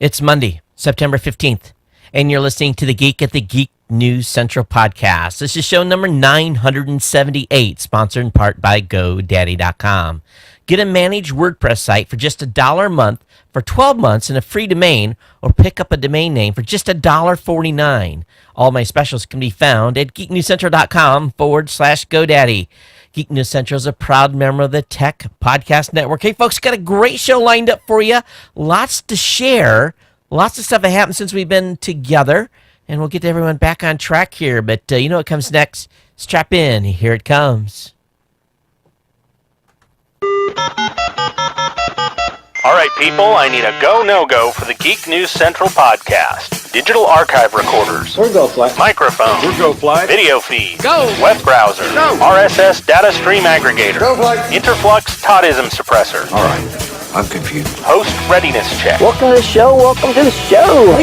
It's Monday, September 15th, and you're listening to the Geek at the Geek News Central podcast. This is show number 978, sponsored in part by GoDaddy.com. Get a managed WordPress site for just $1 a month for 12 months and a free domain, or pick up a domain name for just $1.49. All my specials can be found at geeknewscentral.com/GoDaddy. Geek News Central is a proud member of the Tech Podcast Network. Hey, folks, got a great show lined up for you. Lots to share. Lots of stuff that happened since we've been together. And we'll get everyone back on track here. But you know what comes next? Strap in. Here it comes. All right, people, I need a go, no-go for the Geek News Central podcast. Digital archive recorders. We're go fly. Microphone. We're go fly. Video feed. Go. Web browser. Go. RSS data stream aggregator. Go fly. Interflux Toddism suppressor. All right, I'm confused. Host readiness check. Welcome to the show. Welcome to the show.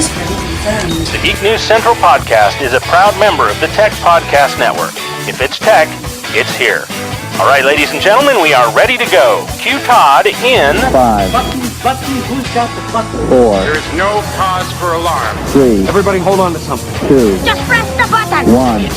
The Geek News Central podcast is a proud member of the Tech Podcast Network. If it's tech, it's here. All right, ladies and gentlemen, we are ready to go. Cue Todd in 5, Button, who's got the button? 4, There is no cause for alarm. 3, Everybody hold on to something. 2, Just press the button. 1.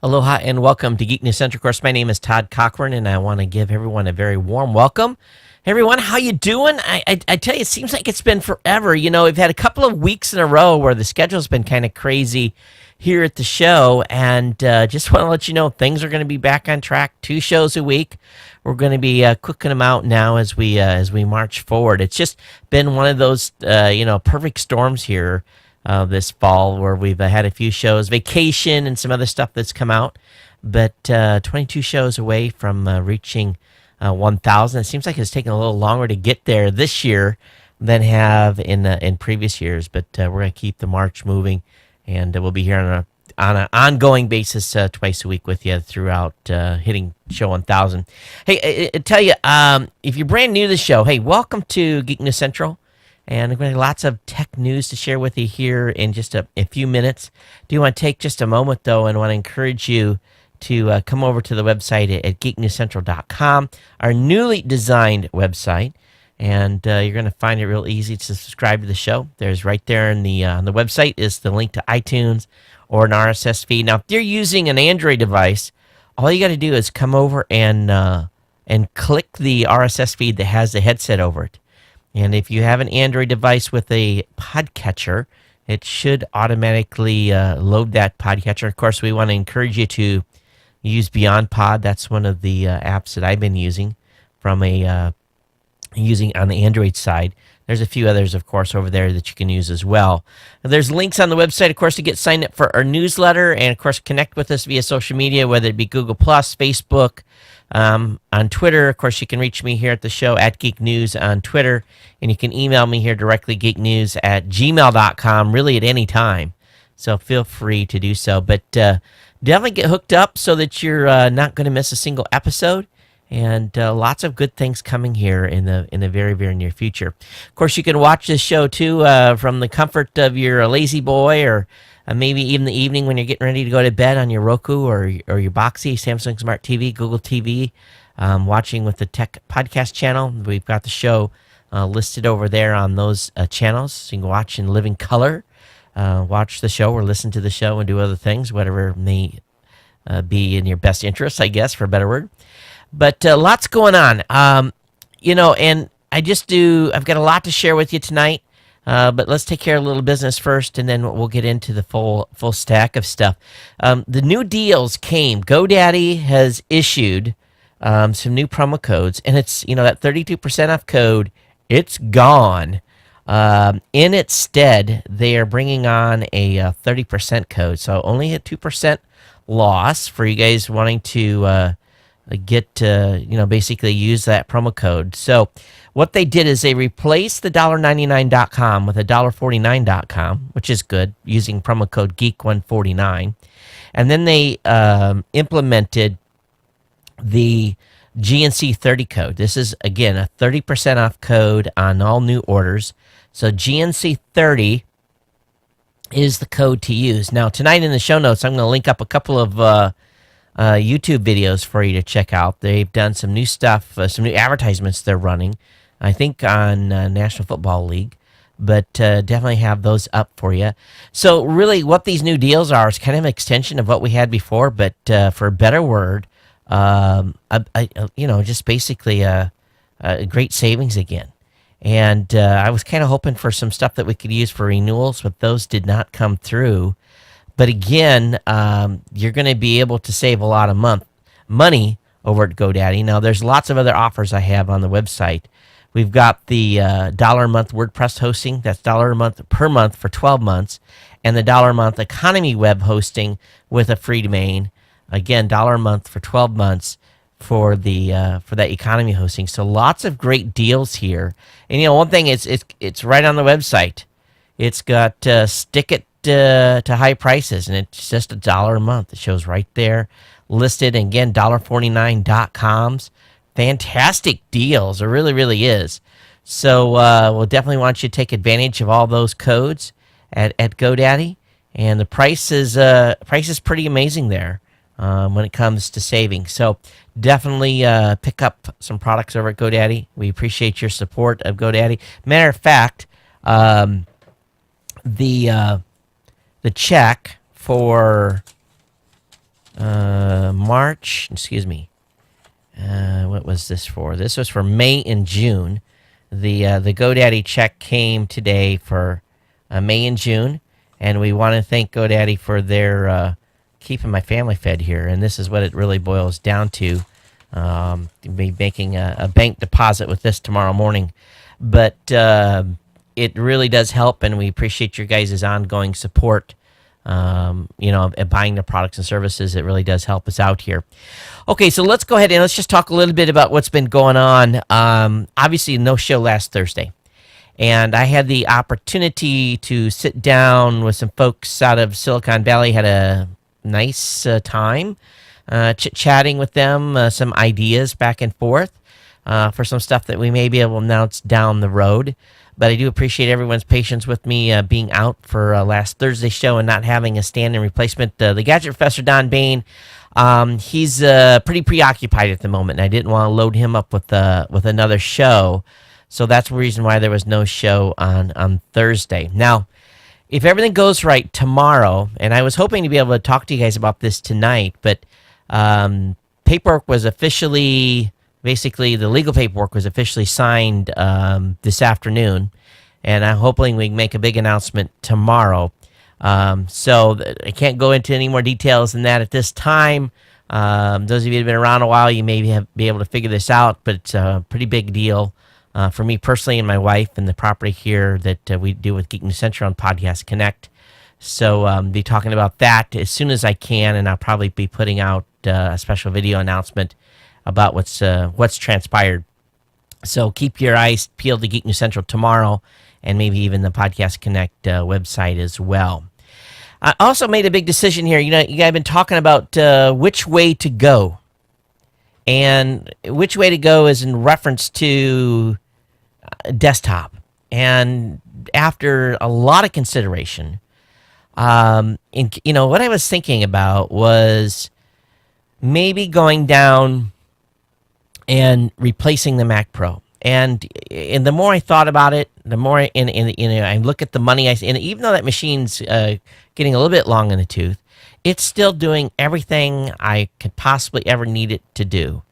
Aloha and welcome to Geek News Central. Of course, my name is Todd Cochran, and I want to give everyone a very warm welcome. Hey, everyone, how you doing? I tell you, it seems like it's been forever. You know, we've had a couple of weeks in a row where the schedule's been kind of crazy here at the show, and just want to let you know things are going to be back on track. 2 shows a week. We're going to be cooking them out now as we march forward. It's just been one of those perfect storms here this fall, where we've had a few shows, vacation, and some other stuff that's come out. But 22 shows away from reaching 1,000. It seems like it's taken a little longer to get there this year than have in previous years. But we're going to keep the march moving, and we'll be here on an ongoing basis twice a week with you throughout hitting show 1,000. Hey, I tell you, if you're brand new to the show, hey, welcome to Geek News Central. And I'm going to have lots of tech news to share with you here in just a few minutes. Do want to take just a moment, though, and want to encourage you to come over to the website at geeknewscentral.com, our newly designed website. And you're going to find it real easy to subscribe to the show. There's right there on the website is the link to iTunes or an RSS feed. Now, if you're using an Android device, all you got to do is come over and click the RSS feed that has the headset over it. And if you have an Android device with a podcatcher, it should automatically load that podcatcher. Of course, we want to encourage you to use Beyond Pod. That's one of the apps that I've been using using on the Android side. There's a few others, of course, over there that you can use as well. There's links on the website, of course, to get signed up for our newsletter, and, of course, connect with us via social media, whether it be Google+, Facebook, on Twitter. Of course, you can reach me here at the show at Geek News on Twitter, and you can email me here directly, geeknews@gmail.com, really at any time. So feel free to do so. But definitely get hooked up so that you're not going to miss a single episode. And lots of good things coming here in the very, very near future. Of course, you can watch this show, too, from the comfort of your lazy boy, or maybe even the evening when you're getting ready to go to bed on your Roku or your Boxy, Samsung Smart TV, Google TV, watching with the Tech Podcast channel. We've got the show listed over there on those channels. So you can watch in living color, watch the show or listen to the show and do other things, whatever may be in your best interest, I guess, for a better word. But lots going on, and I've got a lot to share with you tonight, but let's take care of a little business first, and then we'll get into the full stack of stuff. The new deals came. GoDaddy has issued some new promo codes, and it's, that 32% off code, it's gone. In its stead, they are bringing on a 30% code, so only a 2% loss for you guys wanting to basically use that promo code. So what they did is they replaced the $1.99.com with a $1.49.com, which is good, using promo code GEEK149. And then they implemented the GNC 30 code. This is, again, a 30% off code on all new orders. So GNC 30 is the code to use. Now, tonight in the show notes, I'm going to link up a couple of YouTube videos for you to check out. They've done some new stuff, some new advertisements they're running I think on National Football League, but definitely have those up for you. So really what these new deals are is kind of an extension of what we had before, but for a better word, just basically a great savings again. And I was kind of hoping for some stuff that we could use for renewals, but those did not come through. But again, you're going to be able to save a lot of money over at GoDaddy. Now, there's lots of other offers I have on the website. We've got the $1 a month WordPress hosting. That's $1 a month per month for 12 months. And the $1 a month economy web hosting with a free domain. Again, $1 a month for 12 months for that economy hosting. So lots of great deals here. And one thing is it's right on the website. It's got stick it to high prices, and it's just $1 a month. It shows right there listed. And again, $1.49.coms. Fantastic deals. It really, really is. So we'll definitely want you to take advantage of all those codes at GoDaddy. And the price is pretty amazing there when it comes to saving. So definitely pick up some products over at GoDaddy. We appreciate your support of GoDaddy. Matter of fact, the check for March, what was this for? This was for May and June. The GoDaddy check came today for May and June, and we want to thank GoDaddy for their keeping my family fed here. And this is what it really boils down to. Be making a bank deposit with this tomorrow morning, but it really does help, and we appreciate your guys' ongoing support. Buying the products and services, it really does help us out here. Okay, so let's go ahead and let's just talk a little bit about what's been going on. Obviously, no show last Thursday, and I had the opportunity to sit down with some folks out of Silicon Valley. Had a nice time chit-chatting with them, some ideas back and forth for some stuff that we may be able to announce down the road. But I do appreciate everyone's patience with me being out for last Thursday's show and not having a stand-in replacement. The Gadget Professor, Don Bain, he's pretty preoccupied at the moment, and I didn't want to load him up with another show. So that's the reason why there was no show on Thursday. Now, if everything goes right tomorrow, and I was hoping to be able to talk to you guys about this tonight, but paperwork was officially... Basically, the legal paperwork was officially signed this afternoon, and I'm hoping we can make a big announcement tomorrow. So I can't go into any more details than that at this time. Those of you that have been around a while, you may be able to figure this out, but it's a pretty big deal for me personally and my wife and the property here that we do with Geek News Central on Podcast Connect. So be talking about that as soon as I can, and I'll probably be putting out a special video announcement about what's transpired. So keep your eyes peeled to Geek News Central tomorrow, and maybe even the Podcast Connect website as well. I also made a big decision here. You guys have been talking about which way to go. And which way to go is in reference to desktop. And after a lot of consideration, what I was thinking about was maybe going down and replacing the Mac Pro. And the more I thought about it, the more I look at the money and even though that machine's getting a little bit long in the tooth, it's still doing everything I could possibly ever need it to do.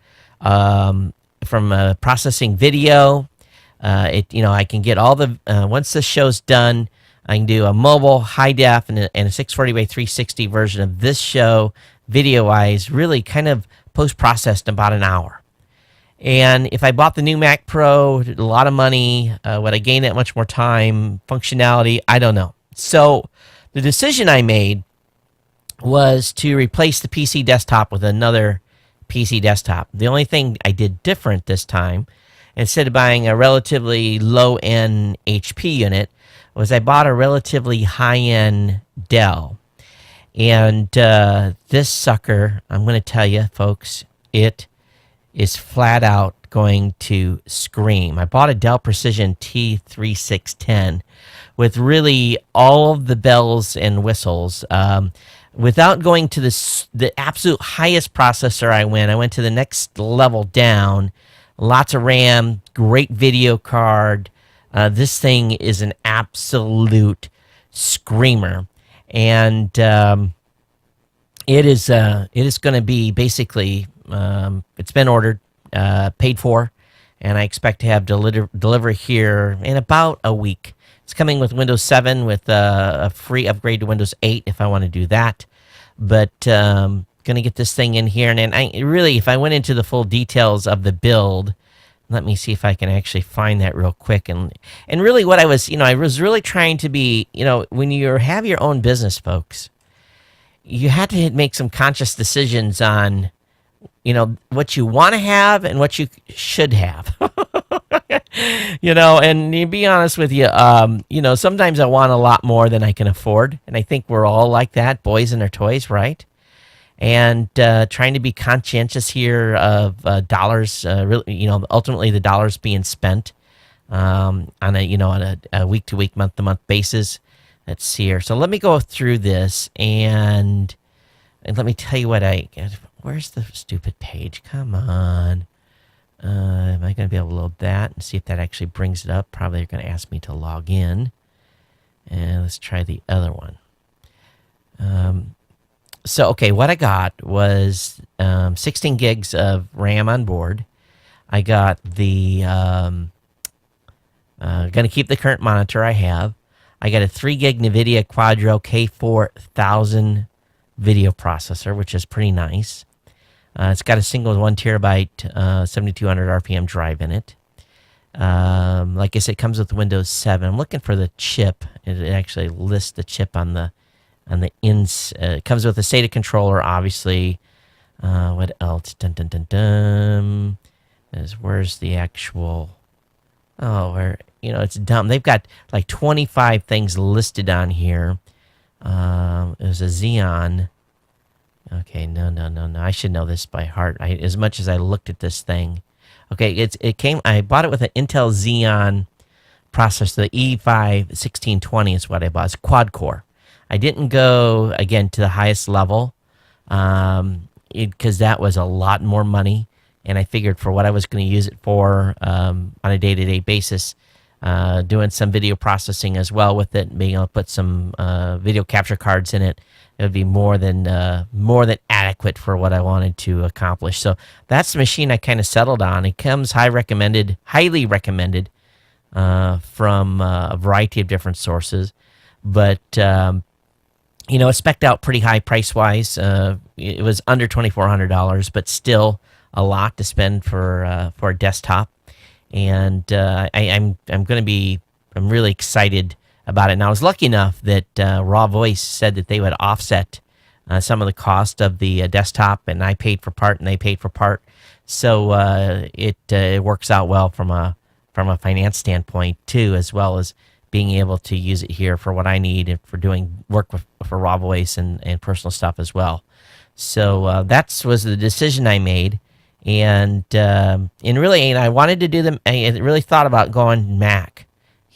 From processing video, I can get all the once the show's done, I can do a mobile high def and a 640 by 360 version of this show, video-wise, really kind of post-processed in about an hour. And if I bought the new Mac Pro, a lot of money, would I gain that much more time, functionality? I don't know. So the decision I made was to replace the PC desktop with another PC desktop. The only thing I did different this time, instead of buying a relatively low-end HP unit, was I bought a relatively high-end Dell. And this sucker, I'm going to tell you, folks, it is flat out going to scream. I bought a Dell Precision T3610 with really all of the bells and whistles. Without going to the absolute highest processor I went to the next level down lots of RAM, great video card. This thing is an absolute screamer, and it is going to be basically it's been ordered, paid for, and I expect to have delivery here in about a week. It's coming with Windows 7 with a free upgrade to Windows 8 if I want to do that. But going to get this thing in here. And I really, if I went into the full details of the build, let me see if I can actually find that real quick. And really what I was really trying to be, when you have your own business, folks, you had to make some conscious decisions on, what you want to have and what you should have. And to be honest with you, sometimes I want a lot more than I can afford. And I think we're all like that, boys and their toys, right? And trying to be conscientious here of dollars, ultimately the dollars being spent on a week-to-week, month-to-month basis. Let's see here. So let me go through this and let me tell you what where's the stupid page? Come on. Am I going to be able to load that and see if that actually brings it up? Probably they're going to ask me to log in. And let's try the other one. Okay, what I got was 16 gigs of RAM on board. I got the, going to keep the current monitor I have. I got a 3 gig NVIDIA Quadro K4000 video processor, which is pretty nice. It's got a single 1 terabyte, 7200 RPM drive in it. Like I said, it comes with Windows 7. I'm looking for the chip. It actually lists the chip on the ins. It comes with a SATA controller, obviously. What else? Dun dun dun dun. Where's the actual? It's dumb. They've got like 25 things listed on here. There's a Xeon. Okay, no. I should know this by heart. As much as I looked at this thing. Okay, it came. I bought it with an Intel Xeon processor. The E5 1620 is what I bought. It's quad core. I didn't go again to the highest level because that was a lot more money, and I figured for what I was going to use it for on a day-to-day basis, doing some video processing as well with it, being able to put some video capture cards in it. It would be more than adequate for what I wanted to accomplish. So that's the machine I kind of settled on. It comes highly recommended from a variety of different sources, but it's spec'd out pretty high price wise. It was under $2,400, but still a lot to spend for a desktop. And I'm really excited about it. And I was lucky enough that Raw Voice said that they would offset some of the cost of the desktop, and I paid for part, and they paid for part. So it works out well from a finance standpoint too, as well as being able to use it here for what I need and for doing work for Raw Voice and personal stuff as well. So that was the decision I made. And really, I wanted to do them. I really thought about going Mac,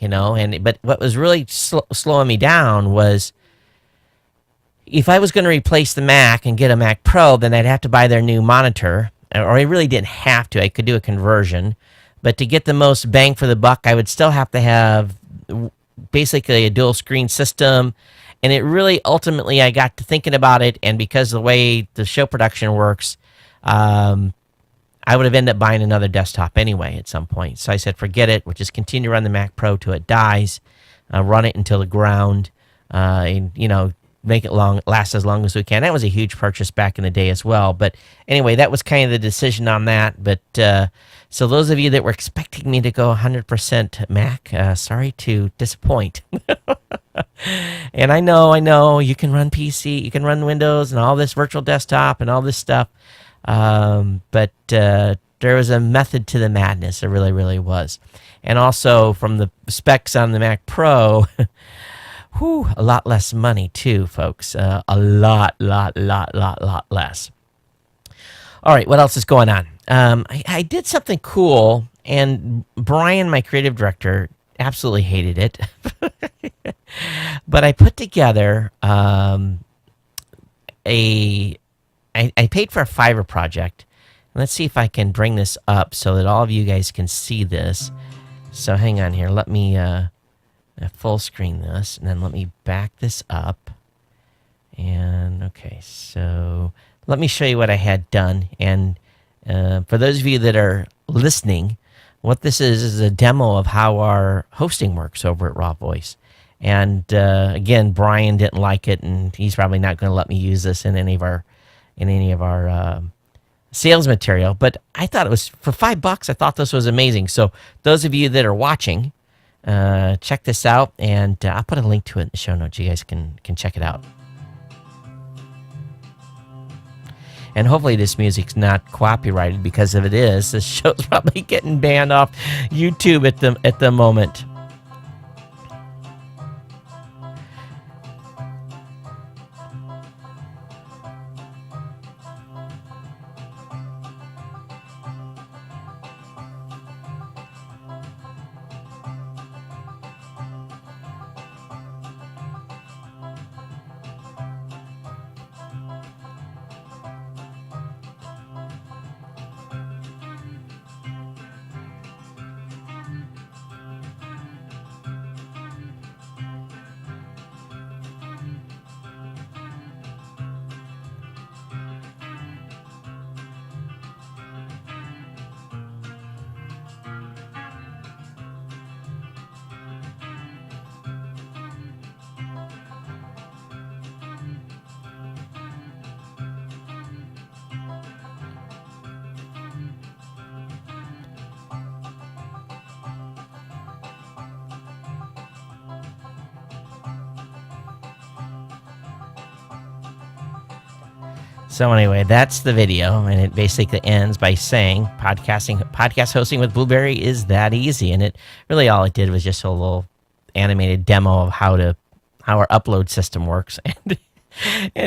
but what was really slowing me down was if I was going to replace the Mac and get a Mac Pro, then I'd have to buy their new monitor, or I really didn't have to. I could do a conversion, but to get the most bang for the buck, I would still have to have basically a dual screen system. And it really, ultimately, I got to thinking about it, and because of the way the show production works, I would have ended up buying another desktop anyway at some point. So I said, forget it. We'll just continue to run the Mac Pro till it dies, run it until the ground, and, make it last as long as we can. That was a huge purchase back in the day as well. But anyway, that was kind of the decision on that. But so those of you that were expecting me to go 100% Mac, sorry to disappoint. And I know you can run PC, you can run Windows and all this virtual desktop and all this stuff. But there was a method to the madness. There really, really was. And also from the specs on the Mac Pro, a lot less money too, folks. A lot less. All right, what else is going on? I did something cool, and Brian, my creative director, absolutely hated it. But I put together I paid for a Fiverr project, Let's see if I can bring this up so that all of you guys can see this. So hang on here. Let me full screen this, and then let me back this up. And okay, so let me show you what I had done. And for those of you that are listening, what this is a demo of how our hosting works over at Raw Voice. And again, Brian didn't like it, and he's probably not going to let me use this in any of our sales material. But I thought it was for $5. I thought this was amazing. So those of you that are watching, check this out, and I'll put a link to it in the show notes. You guys can check it out. And hopefully this music's not copyrighted, because if it is, this show's probably getting banned off YouTube at the moment. So anyway, that's the video, and it basically ends by saying podcast hosting with Blueberry is that easy. And it really, all it did was just a little animated demo of how our upload system works. And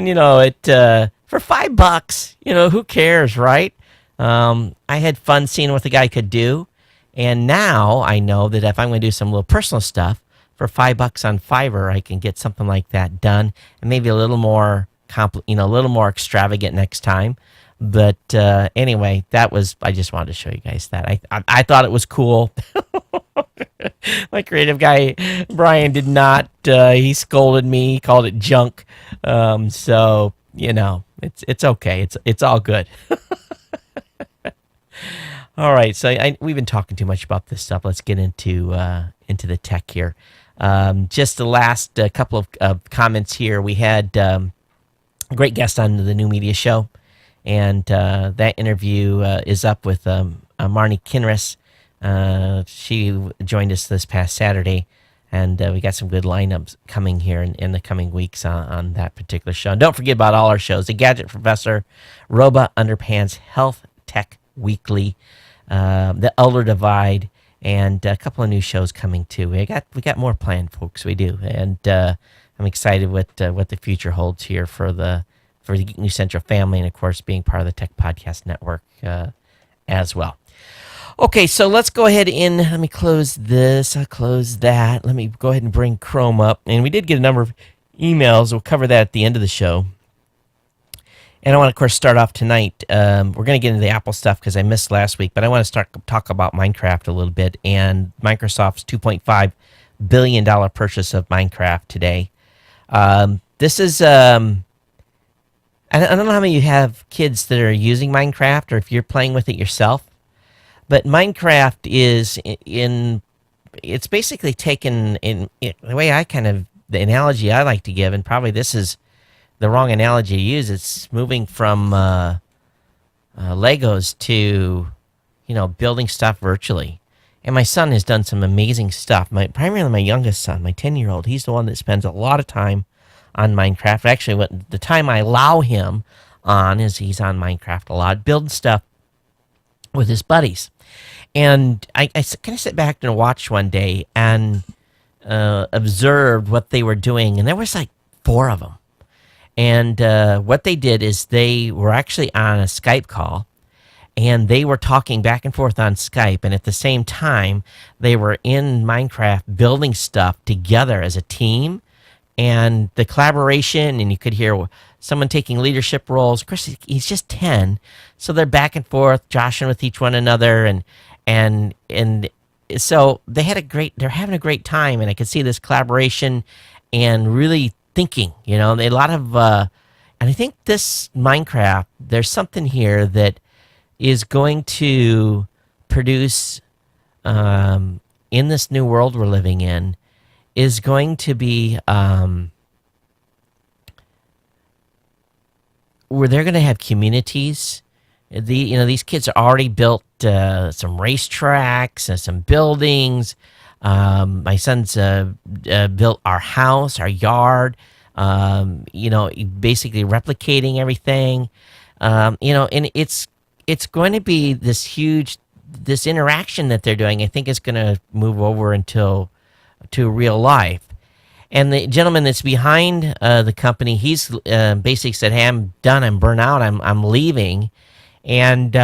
it for $5, who cares, right? I had fun seeing what the guy could do, and now I know that if I'm going to do some little personal stuff for $5 on Fiverr, I can get something like that done, and maybe a little more a little more extravagant next time. But anyway, I just wanted to show you guys that. I thought it was cool. My creative guy, Brian, did not. He scolded me. He called it junk. So, it's okay. It's all good. All right. So we've been talking too much about this stuff. Let's get into the tech here. Just the last couple of comments here. We had a great guest on the New Media Show, and that interview is up with Marnie Kinrys. She joined us this past Saturday, and we got some good lineups coming here in the coming weeks on that particular show. And don't forget about all our shows: The Gadget Professor, Roba Underpants, Health Tech Weekly, The Elder Divide, and a couple of new shows coming too. We got more planned, folks. We do, and I'm excited what the future holds here for the Geek News Central family, and of course being part of the Tech Podcast Network as well. Okay, so let's go ahead and let me close this. I'll close that. Let me go ahead and bring Chrome up, and we did get a number of emails. We'll cover that at the end of the show. And I want to, of course, start off tonight. We're going to get into the Apple stuff because I missed last week, but I want to talk about Minecraft a little bit and Microsoft's $2.5 billion purchase of Minecraft today. This is, I don't know how many of you have kids that are using Minecraft or if you're playing with it yourself, but Minecraft is it's basically taken the way the analogy I like to give, and probably this is the wrong analogy to use. It's moving from Legos to, building stuff virtually. And my son has done some amazing stuff. Primarily my youngest son, my 10-year-old, he's the one that spends a lot of time on Minecraft. Actually, the time I allow him on is he's on Minecraft a lot, building stuff with his buddies. And I kind of sat back and watched one day and observed what they were doing. And there was like 4 of them. And what they did is they were actually on a Skype call. And they were talking back and forth on Skype, and at the same time, they were in Minecraft building stuff together as a team. And the collaboration, and you could hear someone taking leadership roles. Of course, he's just 10, so they're back and forth, joshing with each one another, and so they're having a great time, and I could see this collaboration and really thinking. A lot of, and I think this Minecraft, there's something here that is going to produce, in this new world we're living in, is going to be where they're going to have communities. These kids are already built some racetracks and some buildings. My son's built our house, our yard. Basically replicating everything. And it's going to be this interaction that they're doing. I think is going to move over to real life. And the gentleman that's behind the company, he's basically said, "Hey, I'm done. I'm burnt out. I'm leaving," and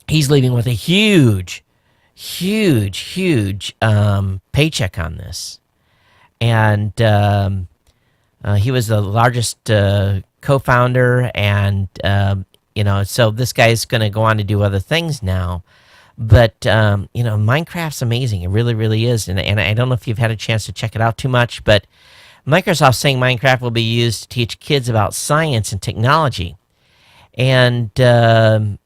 he's leaving with a huge paycheck on this. And he was the largest co-founder, and so this guy's going to go on to do other things now. But, Minecraft's amazing. It really, really is. And I don't know if you've had a chance to check it out too much, but Microsoft's saying Minecraft will be used to teach kids about science and technology. And, the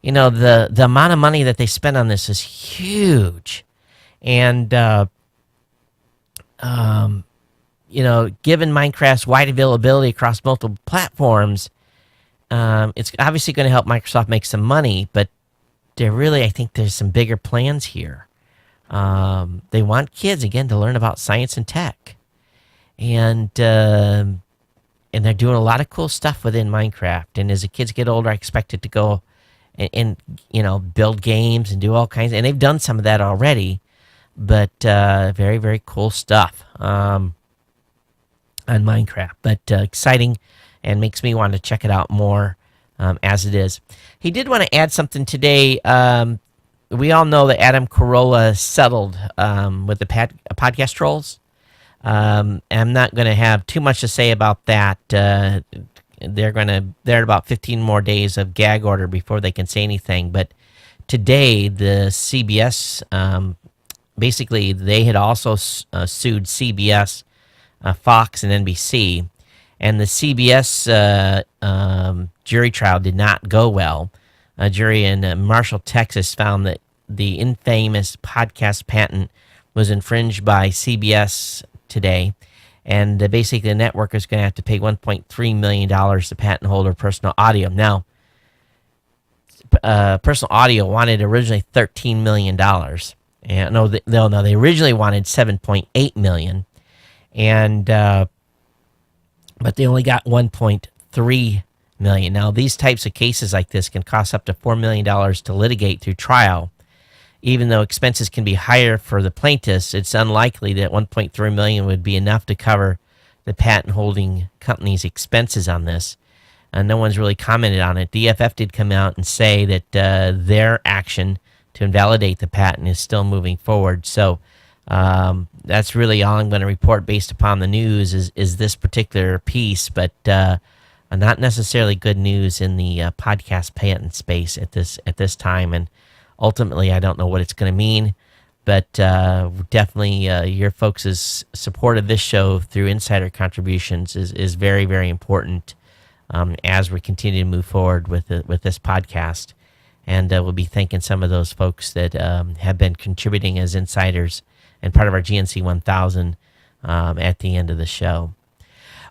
amount of money that they spend on this is huge. And, given Minecraft's wide availability across multiple platforms, it's obviously going to help Microsoft make some money, but I think there's some bigger plans here. They want kids, again, to learn about science and tech. And they're doing a lot of cool stuff within Minecraft. And as the kids get older, I expect it to go and build games and do all kinds. And they've done some of that already. But very, very cool stuff on Minecraft. But exciting, and makes me want to check it out more. As it is. He did want to add something today. We all know that Adam Carolla settled with the podcast trolls. I'm not going to have too much to say about that. They're at about 15 more days of gag order before they can say anything. But today, the CBS, basically, they had also sued CBS, Fox, and NBC. And the CBS jury trial did not go well. A jury in Marshall, Texas found that the infamous podcast patent was infringed by CBS today. And basically the network is going to have to pay $1.3 million to patent holder Personal Audio. Now, Personal Audio wanted originally $13 million. And they originally wanted $7.8 million. And but they only got $1.3 million. Now, these types of cases like this can cost up to $4 million to litigate through trial. Even though expenses can be higher for the plaintiffs, it's unlikely that $1.3 million would be enough to cover the patent-holding company's expenses on this. No one's really commented on it. DFF did come out and say that their action to invalidate the patent is still moving forward. So that's really all I'm going to report based upon the news is this particular piece, but not necessarily good news in the podcast patent space at this time. And ultimately, I don't know what it's going to mean, but definitely your folks' support of this show through insider contributions is very, very important as we continue to move forward with this podcast. And we'll be thanking some of those folks that have been contributing as insiders and part of our GNC 1000 at the end of the show.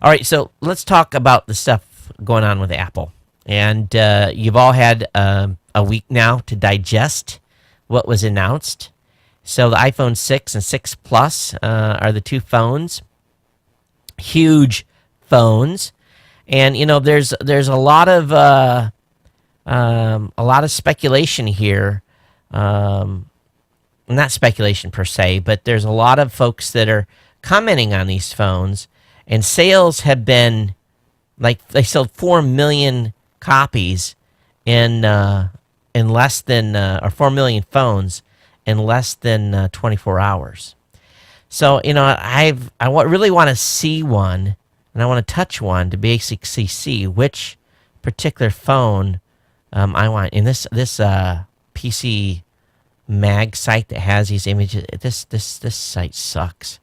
All right, so let's talk about the stuff going on with Apple. And you've all had a week now to digest what was announced. So the iPhone 6 and 6 Plus are the two phones, huge phones. And there's a lot of speculation here. Not speculation per se, but there's a lot of folks that are commenting on these phones, and sales have been like they sold 4 million copies in less than or 4 million phones in less than 24 hours. So I really want to see one. and I want to touch one to basically see which particular phone I want. In this PC Mag site that has these images, this site sucks.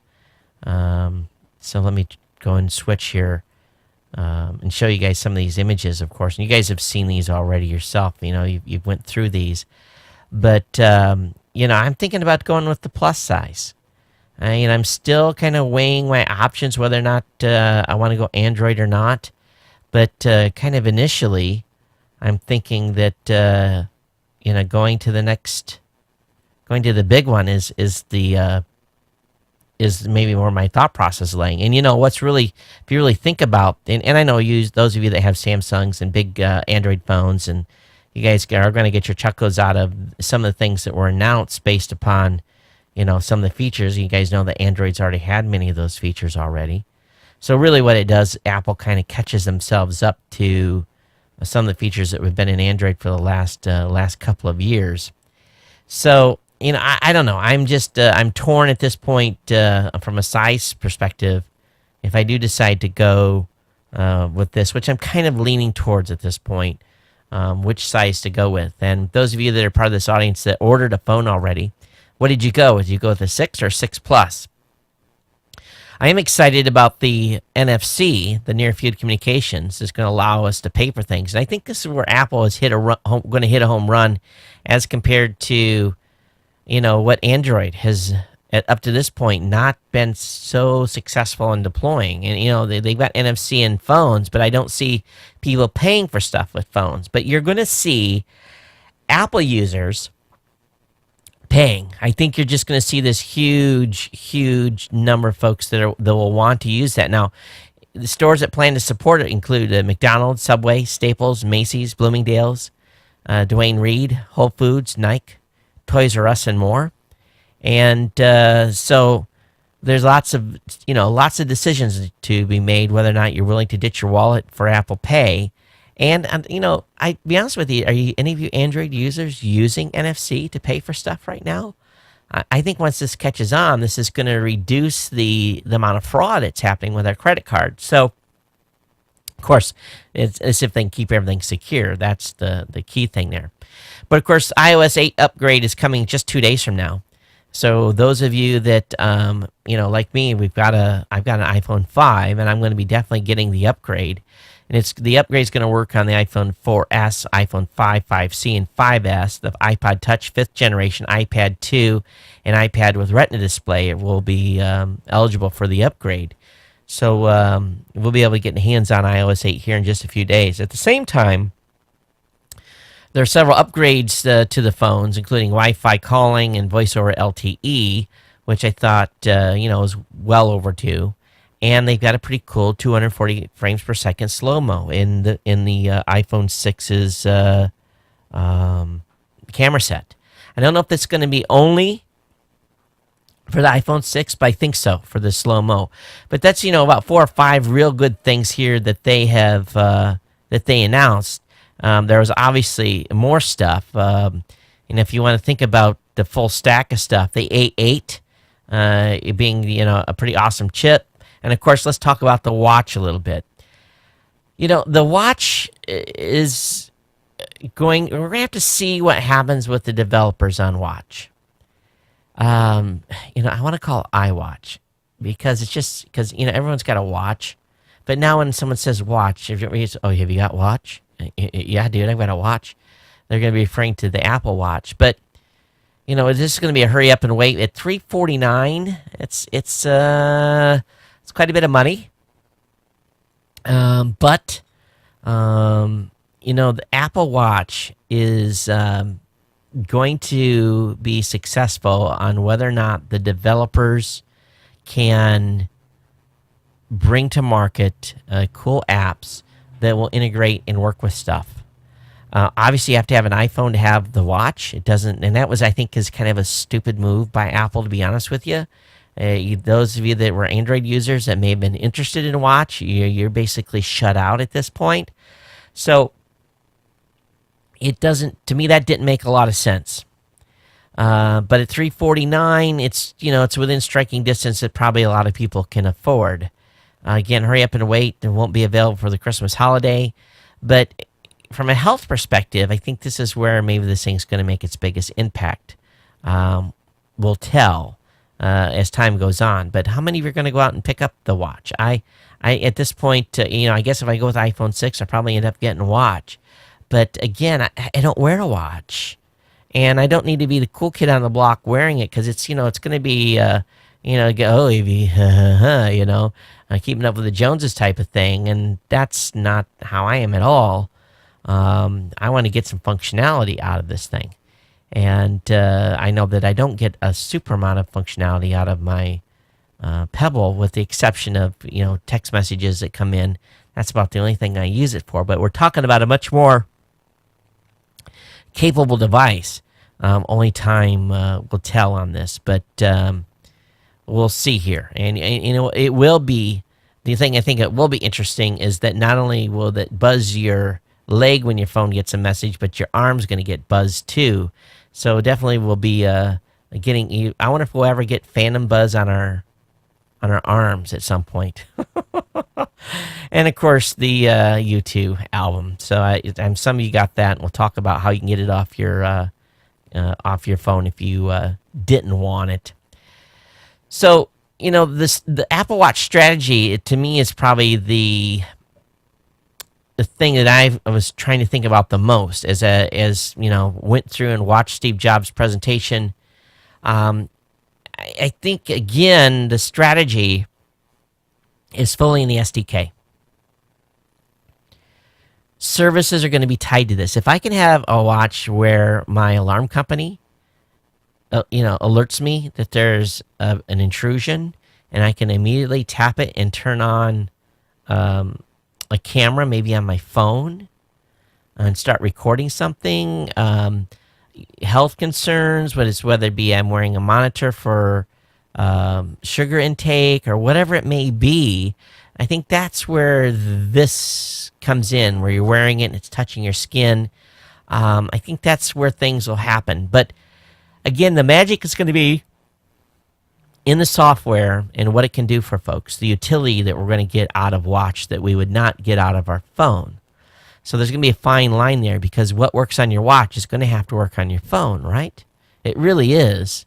So let me go and switch here and show you guys some of these images, of course. And you guys have seen these already yourself. You've went through these. But, I'm thinking about going with the plus size. I'm still kind of weighing my options, whether or not I want to go Android or not. But kind of initially, I'm thinking that, going to the big one is maybe where my thought process is laying. And what's really, if you really think about, and I know those of you that have Samsungs and big Android phones, and you guys are going to get your chuckles out of some of the things that were announced based upon, some of the features. You guys know that Android's already had many of those features already. So really what it does, Apple kind of catches themselves up to some of the features that have been in Android for the last couple of years. So, I don't know. I'm just, I'm torn at this point from a size perspective. If I do decide to go with this, which I'm kind of leaning towards at this point, which size to go with. And those of you that are part of this audience that ordered a phone already, what did you go with? Did you go with a 6 or 6 Plus? I am excited about the NFC, the Near Field Communications. It's going to allow us to pay for things. And I think this is where Apple is going to hit a home run as compared to, what Android has, up to this point, not been so successful in deploying. And, they've got NFC in phones, but I don't see people paying for stuff with phones. But you're going to see Apple users paying. I think you're just going to see this huge number of folks that will want to use that. Now, the stores that plan to support it include McDonald's, Subway, Staples, Macy's, Bloomingdale's, Duane Reade, Whole Foods, Nike, Toys R Us, and more. And so there's lots of decisions to be made whether or not you're willing to ditch your wallet for Apple Pay. And I be honest with you, are any of you Android users using NFC to pay for stuff right now? I think once this catches on, this is going to reduce the amount of fraud that's happening with our credit card. So, of course, it's as if they can keep everything secure. That's the key thing there. But, of course, iOS 8 upgrade is coming just 2 days from now. So those of you that, like me, I've got an iPhone 5, and I'm going to be definitely getting the upgrade. And the upgrade is going to work on the iPhone 4S, iPhone 5, 5C, and 5S, the iPod Touch 5th generation, iPad 2, and iPad with Retina display. It will be eligible for the upgrade. So we'll be able to get hands on iOS 8 here in just a few days. At the same time, there are several upgrades to the phones, including Wi-Fi calling and voice over LTE, which I thought was well overdue. And they've got a pretty cool 240 frames per second slow-mo in the iPhone 6's camera set. I don't know if that's going to be only for the iPhone 6, but I think so for the slow-mo. But that's about 4 or 5 real good things here that they have that they announced. There was obviously more stuff. And if you want to think about the full stack of stuff, the A8 being a pretty awesome chip. And, of course, let's talk about the watch a little bit. The watch is we're going to have to see what happens with the developers on watch. I want to call it iWatch because it's just because, everyone's got a watch. But now when someone says watch, have you got watch? Yeah, dude, I've got a watch. They're going to be referring to the Apple Watch. But, is this going to be a hurry up and wait? At $349, it's quite a bit of money. But the Apple Watch is going to be successful on whether or not the developers can bring to market cool apps that will integrate and work with stuff. Obviously, you have to have an iPhone to have the watch. It doesn't, and that was, I think, is kind of a stupid move by Apple, to be honest with you. Those of you that were Android users that may have been interested in a watch, you're basically shut out at this point. So it doesn't, to me, that didn't make a lot of sense. But at $349, it's within striking distance that probably a lot of people can afford. Again, hurry up and wait. It won't be available for the Christmas holiday. But from a health perspective, I think this is where maybe this thing's going to make its biggest impact. We'll tell as time goes on. But how many of you are going to go out and pick up the watch? I at this point, I guess if I go with iPhone 6, I'll probably end up getting a watch. But again, I don't wear a watch. And I don't need to be the cool kid on the block wearing it because it's, it's going to be, keeping up with the Joneses type of thing. And that's not how I am at all. I want to get some functionality out of this thing. And I know that I don't get a super amount of functionality out of my Pebble, with the exception of, text messages that come in. That's about the only thing I use it for. But we're talking about a much more capable device. Only time will tell on this, but we'll see here. And it will be, the thing I think it will be interesting is that not only will that buzz your leg when your phone gets a message, but your arm's going to get buzzed too. So definitely will be getting. I wonder if we'll ever get phantom buzz on our arms at some point. And of course the U2 album. So some of you got that, and we'll talk about how you can get it off your phone if you didn't want it. So the Apple Watch strategy, to me, is probably the thing that I was trying to think about the most as went through and watched Steve Jobs' presentation. I think again the strategy is fully in the SDK. Services are going to be tied to this. If I can have a watch where my alarm company, alerts me that there's an intrusion, and I can immediately tap it and turn on a camera, maybe on my phone, and start recording something. Health concerns, whether it be I'm wearing a monitor for sugar intake or whatever it may be. I think that's where this comes in, where you're wearing it and it's touching your skin. I think that's where things will happen. But again, the magic is going to be in the software and what it can do for folks, the utility that we're going to get out of watch that we would not get out of our phone. So there's going to be a fine line there, because what works on your watch is going to have to work on your phone, right? It really is.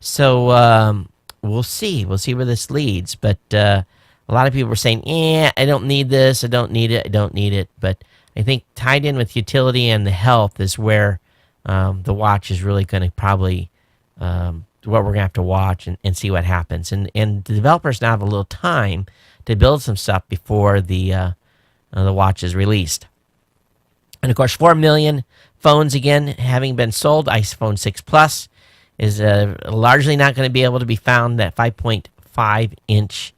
So we'll see. We'll see where this leads. But a lot of people were saying, I don't need this. I don't need it. I don't need it. But I think tied in with utility and the health is where the watch is really going to probably what we're going to have to watch and see what happens. And the developers now have a little time to build some stuff before the watch is released. And of course, 4 million phones again having been sold. iPhone 6 Plus is largely not going to be able to be found. That 5.5-inch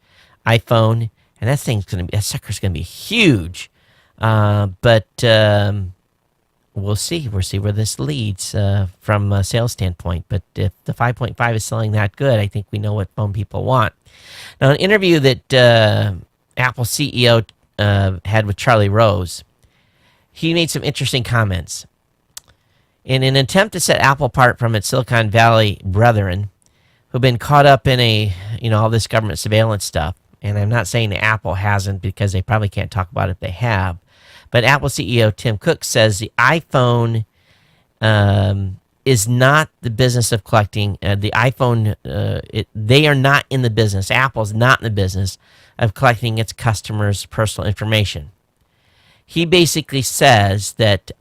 iPhone, and that sucker's going to be huge. But we'll see. We'll see where this leads from a sales standpoint. But if the 5.5 is selling that good, I think we know what phone people want. Now, an interview that Apple CEO had with Charlie Rose, he made some interesting comments. In an attempt to set Apple apart from its Silicon Valley brethren, who've been caught up in all this government surveillance stuff, and I'm not saying that Apple hasn't, because they probably can't talk about it if they have, but Apple CEO Tim Cook says the iPhone is not the business of collecting. The iPhone, they are not in the business. Apple's not in the business of collecting its customers' personal information. He basically says that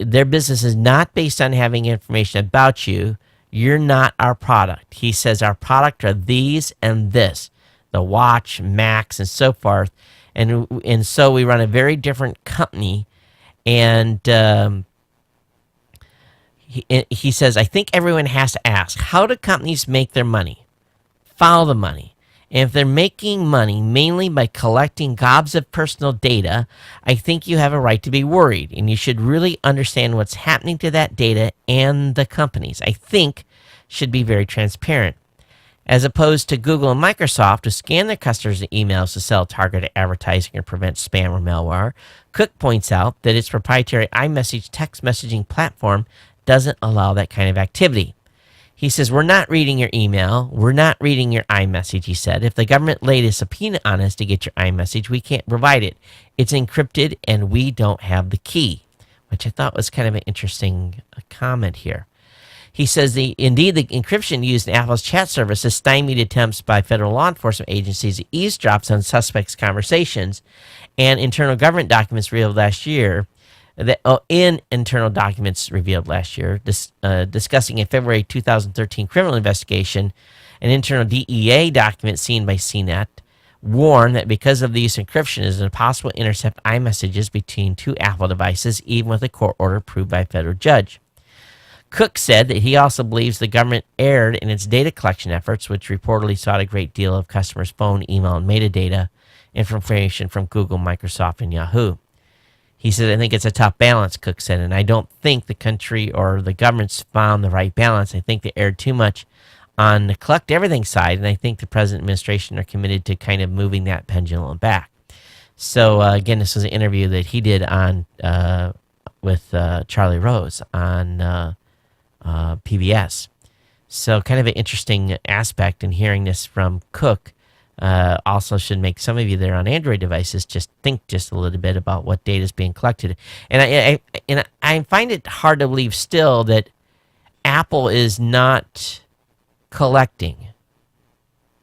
their business is not based on having information about you. You're not our product. He says our product are these and this, the watch, Macs, and so forth. And so we run a very different company. And he says, I think everyone has to ask, how do companies make their money? Follow the money. And if they're making money mainly by collecting gobs of personal data, I think you have a right to be worried, and you should really understand what's happening to that data and the companies. I think should be very transparent. As opposed to Google and Microsoft, who scan their customers' emails to sell targeted advertising or prevent spam or malware, Cook points out that its proprietary iMessage text messaging platform doesn't allow that kind of activity. He says, we're not reading your email. We're not reading your iMessage, he said. If the government laid a subpoena on us to get your iMessage, we can't provide it. It's encrypted and we don't have the key, which I thought was kind of an interesting comment here. He says, indeed, the encryption used in Apple's chat service has stymied attempts by federal law enforcement agencies to eavesdrop on suspects' conversations, and internal government documents revealed last year discussing a February 2013 criminal investigation, an internal DEA document seen by CNET warned that because of the use of encryption, it is impossible to intercept iMessages between two Apple devices, even with a court order approved by a federal judge. Cook said that he also believes the government erred in its data collection efforts, which reportedly sought a great deal of customers' phone, email, and metadata information from Google, Microsoft, and Yahoo. He said, I think it's a tough balance, Cook said, and I don't think the country or the government's found the right balance. I think they erred too much on the collect everything side, and I think the present administration are committed to kind of moving that pendulum back. So, again, this was an interview that he did on with Charlie Rose on PBS. So kind of an interesting aspect in hearing this from Cook. Also should make some of you there on Android devices just think just a little bit about what data is being collected. And I find it hard to believe still that Apple is not collecting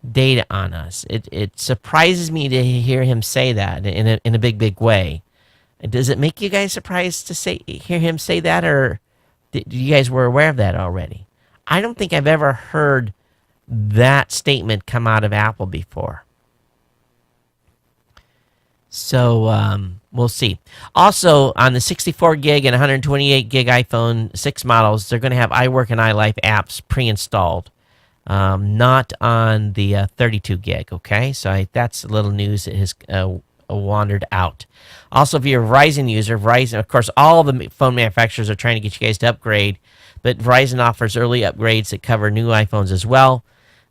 data on us. It surprises me to hear him say that in a big way. Does it make you guys surprised to hear him say that, or you guys were aware of that already? I don't think I've ever heard that statement come out of Apple before. So we'll see. Also, on the 64 gig and 128 gig iPhone 6 models, they're going to have iWork and iLife apps pre-installed. Not on the 32 gig, okay? So that's a little news that has wandered out. Also, if you're a Verizon user, Verizon, of course, all the phone manufacturers are trying to get you guys to upgrade, but Verizon offers early upgrades that cover new iPhones as well.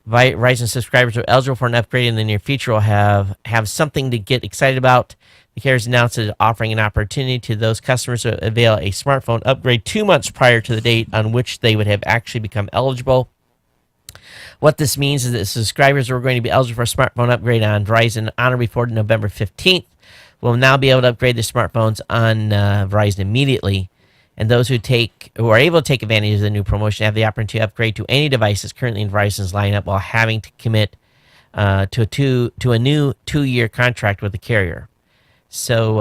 Verizon subscribers who are eligible for an upgrade in the near future will have something to get excited about. The carriers announced that it's offering an opportunity to those customers to avail a smartphone upgrade 2 months prior to the date on which they would have actually become eligible. What this means is that subscribers who are going to be eligible for a smartphone upgrade on Verizon on or before November 15th will now be able to upgrade their smartphones on Verizon immediately. And those who are able to take advantage of the new promotion have the opportunity to upgrade to any devices currently in Verizon's lineup while having to commit to a new 2-year contract with the carrier. So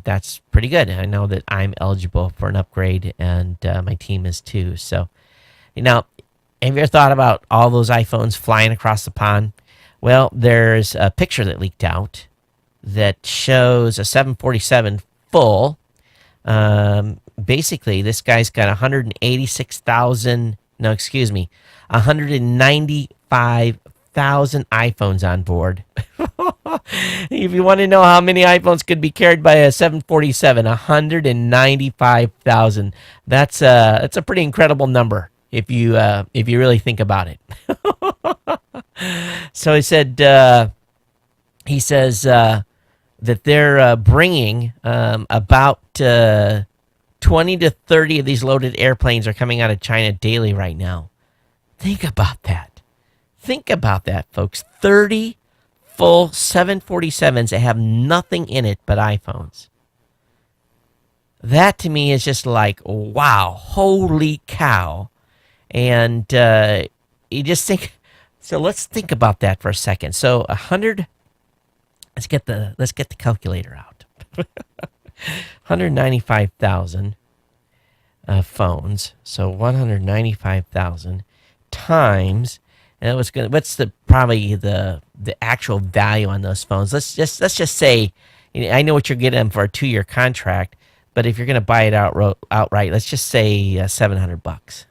that's pretty good. I know that I'm eligible for an upgrade, and my team is too. So, now, have you ever thought about all those iPhones flying across the pond? Well, there's a picture that leaked out that shows a 747 full. Basically, this guy's got 195,000 iPhones on board. If you want to know how many iPhones could be carried by a 747, 195,000. That's a pretty incredible number if you really think about it. So he says that they're bringing about 20 to 30 of these loaded airplanes are coming out of China daily right now. Think about that. Think about that, folks. 30 full 747s that have nothing in it but iPhones. That to me is just like, wow, holy cow. And you just think, so let's think about that for a second. So 100, let's get the calculator out. 195,000 phones. So 195,000 times, and what's probably the actual value on those phones? Let's just say, I know what you're getting them for a 2-year contract, but if you're going to buy it outright, let's just say $700.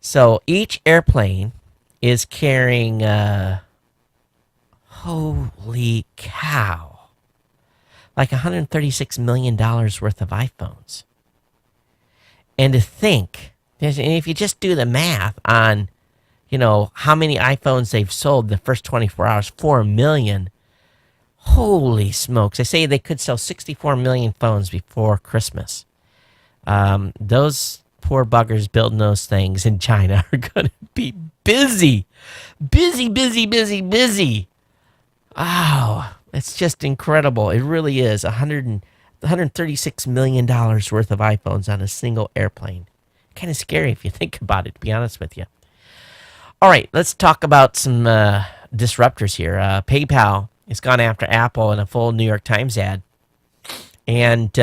So each airplane is carrying, holy cow, like $136 million worth of iPhones. And to think, and if you just do the math on, how many iPhones they've sold in the first 24 hours, 4 million. Holy smokes. They say they could sell 64 million phones before Christmas. Those poor buggers building those things in China are going to be busy. Busy, busy, busy, busy. Oh, it's just incredible. It really is. $136 million worth of iPhones on a single airplane. Kind of scary if you think about it, to be honest with you. All right, let's talk about some disruptors here. PayPal has gone after Apple in a full New York Times ad. And,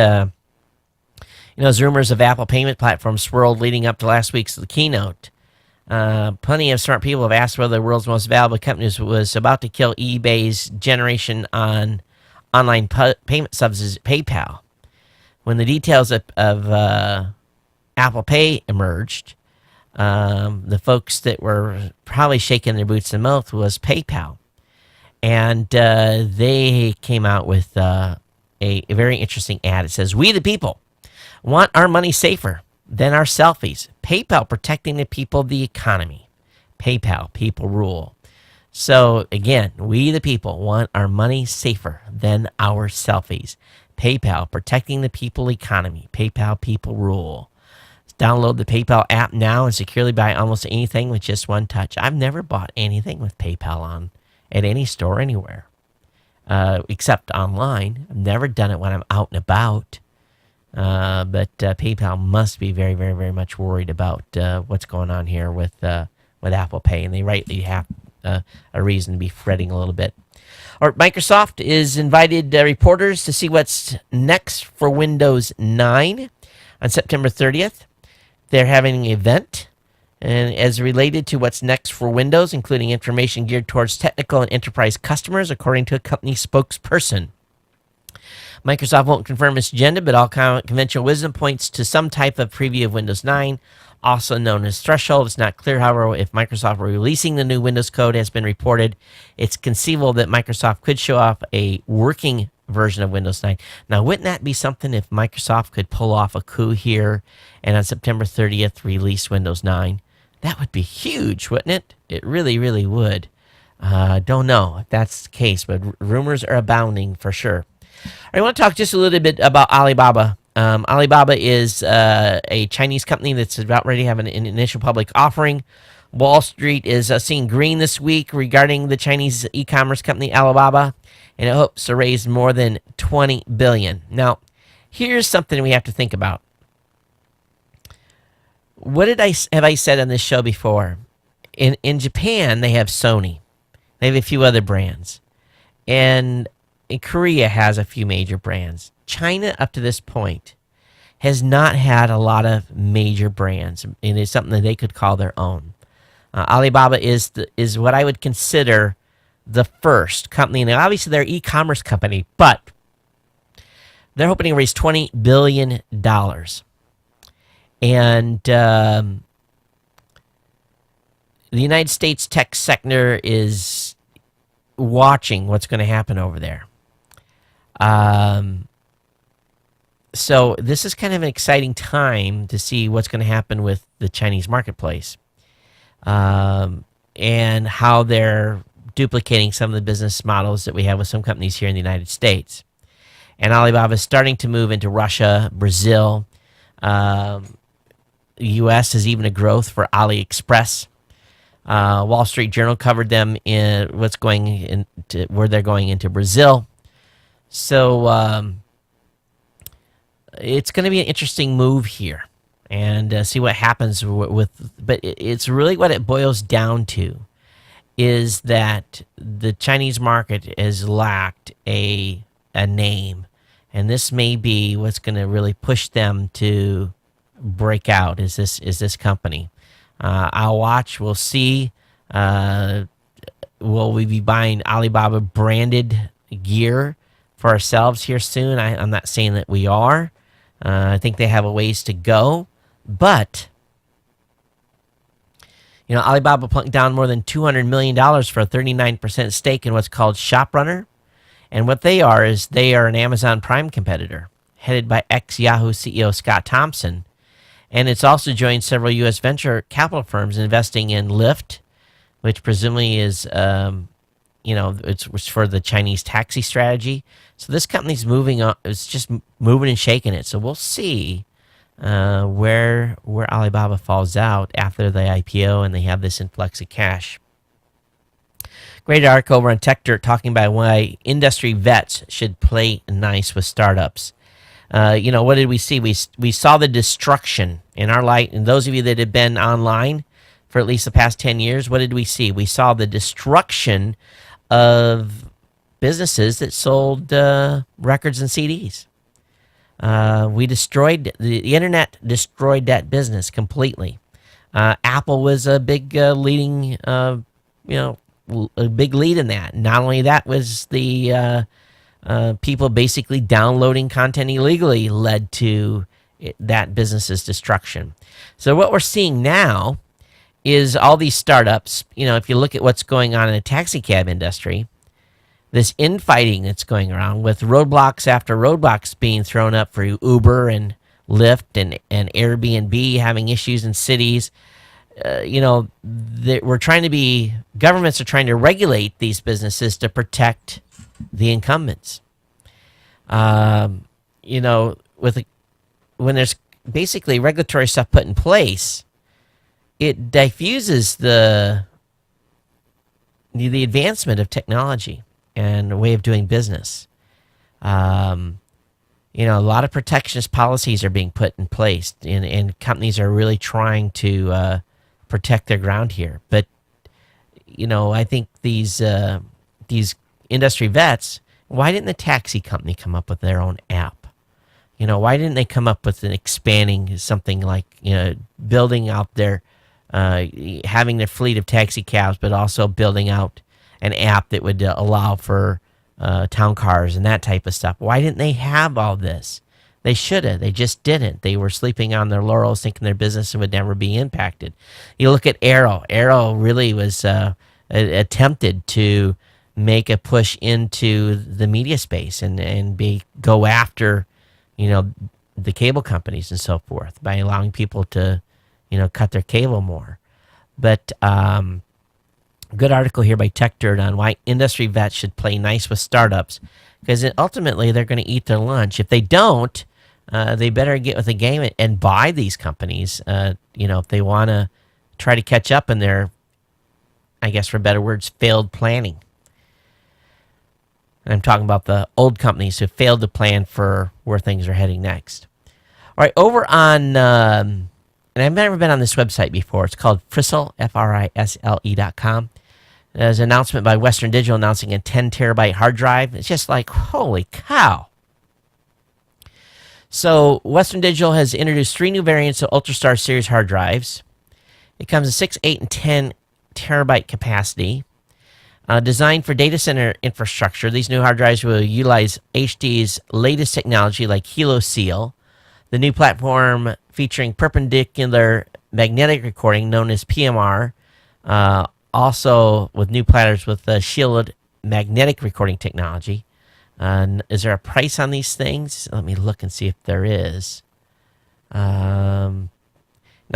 as rumors of Apple payment platforms swirled leading up to last week's keynote, plenty of smart people have asked whether the world's most valuable company was about to kill eBay's generation on online payment subsidies, PayPal. When the details of Apple Pay emerged, the folks that were probably shaking their boots the most was PayPal. And they came out with a very interesting ad. It says, "We the people want our money safer than our selfies. PayPal protecting the people, the economy. PayPal, people rule." So again, we the people want our money safer than our selfies. PayPal protecting the people, economy. PayPal, people rule. Download the PayPal app now and securely buy almost anything with just one touch. I've never bought anything with PayPal on at any store anywhere, except online. I've never done it when I'm out and about. But PayPal must be very, very, very much worried about what's going on here with Apple Pay, and they rightly have a reason to be fretting a little bit. All right, Microsoft is invited reporters to see what's next for Windows 9 on September 30th. They're having an event, and as related to what's next for Windows, including information geared towards technical and enterprise customers, according to a company spokesperson. Microsoft won't confirm its agenda, but all conventional wisdom points to some type of preview of Windows 9, also known as Threshold. It's not clear, however, if Microsoft will be releasing the new Windows code has been reported. It's conceivable that Microsoft could show off a working version of Windows 9. Now, wouldn't that be something if Microsoft could pull off a coup here and on September 30th release Windows 9? That would be huge, wouldn't it? It really, really would. Don't know if that's the case, but rumors are abounding for sure. I want to talk just a little bit about Alibaba. Alibaba is a Chinese company that's about ready to have an initial public offering. Wall Street is seeing green this week regarding the Chinese e-commerce company Alibaba, and it hopes to raise more than $20 billion. Now, here's something we have to think about. What have I said on this show before? In Japan, they have Sony. They have a few other brands. And Korea has a few major brands. China, up to this point, has not had a lot of major brands, and it's something that they could call their own. Alibaba is what I would consider the first company, and obviously they're an e-commerce company, but they're hoping to raise $20 billion. And the United States tech sector is watching what's going to happen over there. So this is kind of an exciting time to see what's going to happen with the Chinese marketplace, and how they're duplicating some of the business models that we have with some companies here in the United States. And Alibaba is starting to move into Russia, Brazil. The U.S. is even a growth for AliExpress. Wall Street Journal covered them in what's going into where they're going into Brazil. So it's going to be an interesting move here, and see what happens with. But it's really what it boils down to is that the Chinese market has lacked a name, and this may be what's going to really push them to break out. Is this company? I'll watch. We'll see. Will we be buying Alibaba branded gear for ourselves here soon? I'm not saying that we are. I think they have a ways to go, but Alibaba plunked down more than $200 million for a 39% stake in what's called ShopRunner, and what they are is they are an Amazon Prime competitor headed by ex-Yahoo CEO Scott Thompson. And it's also joined several U.S. venture capital firms investing in Lyft, which presumably is, it's for the Chinese taxi strategy. So this company's moving on. It's just moving and shaking it. So we'll see where Alibaba falls out after the IPO and they have this influx of cash. Great article over on Tech Dirt talking about why industry vets should play nice with startups. What did we see? We saw the destruction in our light, and those of you that have been online for at least the past 10 years, what did we see? We saw the destruction of businesses that sold records and CDs. We destroyed the internet, destroyed that business completely. Apple was a big leading, a big lead in that. Not only that, was the people basically downloading content illegally led to that business's destruction. So what we're seeing now is all these startups. If you look at what's going on in the taxi cab industry, this infighting that's going around with roadblocks after roadblocks being thrown up for Uber and Lyft and Airbnb having issues in cities. Governments are trying to regulate these businesses to protect the incumbents. When there's basically regulatory stuff put in place, it diffuses the advancement of technology and a way of doing business. A lot of protectionist policies are being put in place, and companies are really trying to protect their ground here. But I think these industry vets. Why didn't the taxi company come up with their own app? Why didn't they come up with expanding something like building out their having their fleet of taxi cabs, but also building out an app that would allow for town cars and that type of stuff? Why didn't they have all this? They should have. They just didn't. They were sleeping on their laurels, thinking their business would never be impacted. You look at Arrow. Arrow really was attempted to make a push into the media space and go after, the cable companies and so forth by allowing people to, cut their cable more. But good article here by Tech Dirt on why industry vets should play nice with startups, because ultimately they're going to eat their lunch. If they don't, they better get with the game and buy these companies. If they want to try to catch up in their, I guess for better words, failed planning. And I'm talking about the old companies who failed to plan for where things are heading next. All right, over on, and I've never been on this website before. It's called Frisle, FRISLE.com. There's an announcement by Western Digital announcing a 10 terabyte hard drive. It's just like, holy cow. So Western Digital has introduced 3 new variants of UltraStar series hard drives. It comes in 6, 8, and 10 terabyte capacity. Designed for data center infrastructure, these new hard drives will utilize HD's latest technology like HeloSeal. The new platform featuring perpendicular magnetic recording known as PMR, also with new platters with shielded magnetic recording technology. Is there a price on these things? Let me look and see if there is. Now,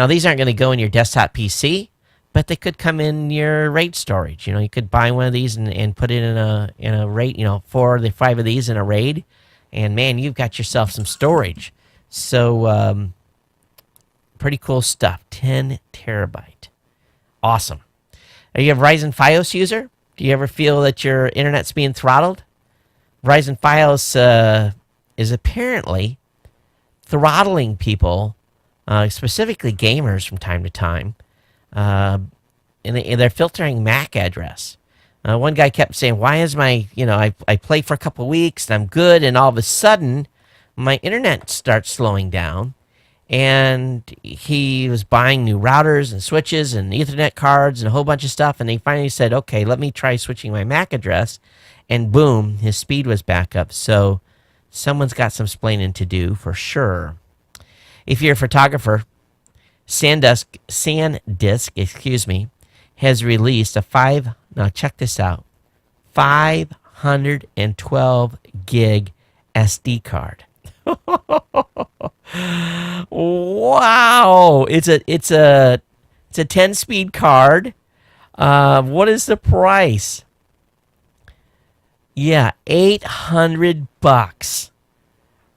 these aren't going to go in your desktop PC, but they could come in your RAID storage. You could buy one of these and put it in a RAID, 4 or 5 of these in a RAID, and man, you've got yourself some storage. So, pretty cool stuff. 10 terabyte. Awesome. Are you a Verizon Fios user? Do you ever feel that your internet's being throttled? Verizon Fios is apparently throttling people, specifically gamers, from time to time. And they're filtering MAC address. One guy kept saying, why is my, I play for a couple of weeks and I'm good, and all of a sudden my internet starts slowing down. And he was buying new routers and switches and Ethernet cards and a whole bunch of stuff. And he finally said, okay, let me try switching my MAC address. And boom, his speed was back up. So someone's got some splaining to do for sure. If you're a photographer, SanDisk, has released a now check this out, 512 gig SD card. Wow, it's a 10-speed card. What is the price? Yeah, $800.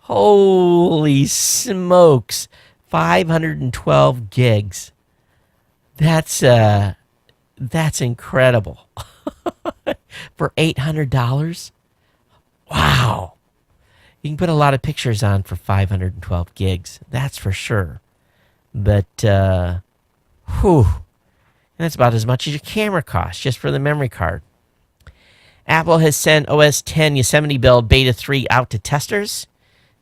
Holy smokes. 512 gigs. That's incredible. For $800? Wow. You can put a lot of pictures on for 512 gigs. That's for sure. But, And that's about as much as your camera costs just for the memory card. Apple has sent OS X Yosemite build beta 3 out to testers.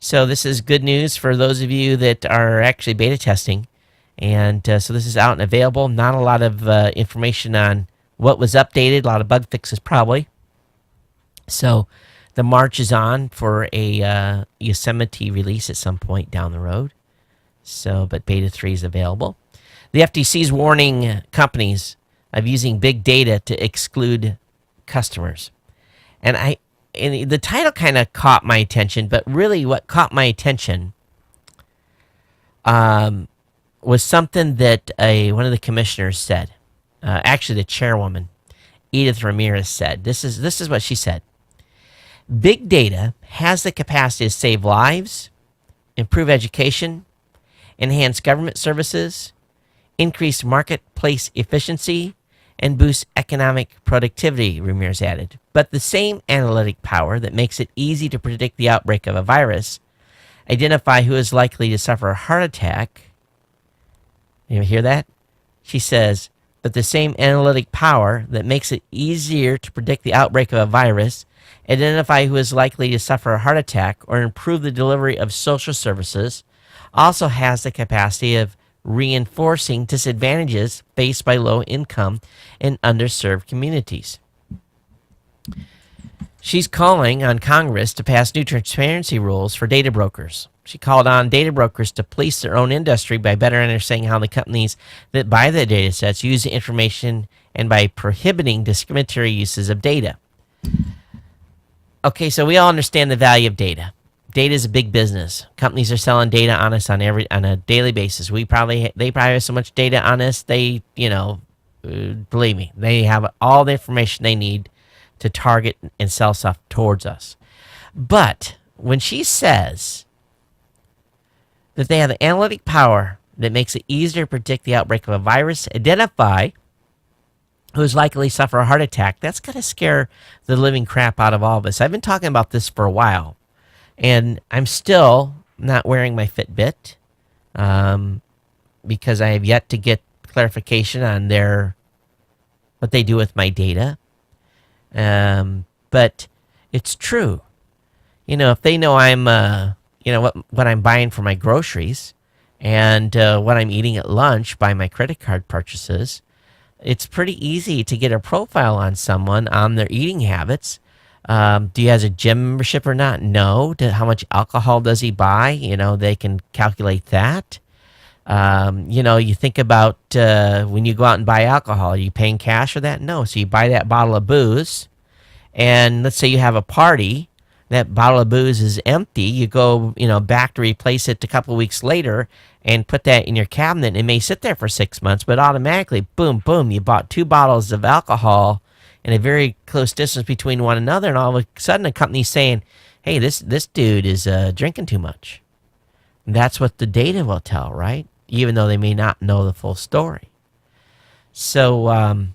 So this is good news for those of you that are actually beta testing. And so this is out and available. Not a lot of information on what was updated. A lot of bug fixes probably. So the march is on for a Yosemite release at some point down the road. So, but beta 3 is available. The FTC is warning companies of using big data to exclude customers. And the title kind of caught my attention, but really what caught my attention was something that one of the commissioners said. Actually, the chairwoman, Edith Ramirez, said. This is what she said. Big data has the capacity to save lives, improve education, enhance government services, increase marketplace efficiency, and boost economic productivity, Ramirez added. But the same analytic power that makes it easy to predict the outbreak of a virus, identify who is likely to suffer a heart attack. You hear that? She says, but the same analytic power that makes it easier to predict the outbreak of a virus, identify who is likely to suffer a heart attack, or improve the delivery of social services, also has the capacity of reinforcing disadvantages faced by low-income and underserved communities. She's calling on Congress to pass new transparency rules for data brokers. She called on data brokers to police their own industry by better understanding how the companies that buy the data sets use the information and by prohibiting discriminatory uses of data. Okay, so we all understand the value of data. Data is a big business. Companies are selling data on us on a daily basis. They probably have so much data on us. They, believe me, they have all the information they need to target and sell stuff towards us. But when she says that they have the analytic power that makes it easier to predict the outbreak of a virus, identify who is likely to suffer a heart attack, that's going to scare the living crap out of all of us. I've been talking about this for a while. And I'm still not wearing my Fitbit because I have yet to get clarification on what they do with my data. But it's true. If they know I'm, what I'm buying for my groceries and what I'm eating at lunch by my credit card purchases, it's pretty easy to get a profile on someone on their eating habits. Do he has a gym membership or not? No. How much alcohol does he buy? They can calculate that. You think about when you go out and buy alcohol, are you paying cash for that? No. So you buy that bottle of booze, and let's say you have a party, that bottle of booze is empty. You go, back to replace it a couple of weeks later and put that in your cabinet. It may sit there for 6 months, but automatically, boom, boom, you bought 2 bottles of alcohol in a very close distance between one another, and all of a sudden a company's saying, hey, this dude is drinking too much. And that's what the data will tell, right? Even though they may not know the full story. So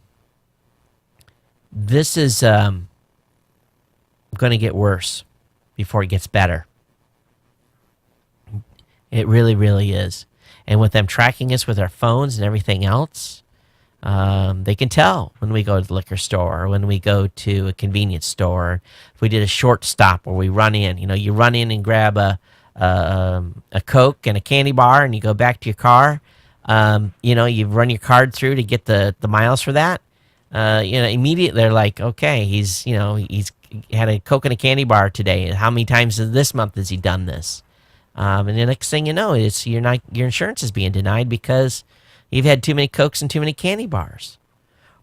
this is going to get worse before it gets better. It really, really is. And with them tracking us with our phones and everything else, they can tell when we go to the liquor store or when we go to a convenience store. If we did a short stop where we run in, you run in and grab a Coke and a candy bar and you go back to your car. You run your card through to get the miles for that. Immediately they're like, okay, he's had a Coke and a candy bar today. How many times this month has he done this? And the next thing you know, your insurance is being denied because you've had too many Cokes and too many candy bars.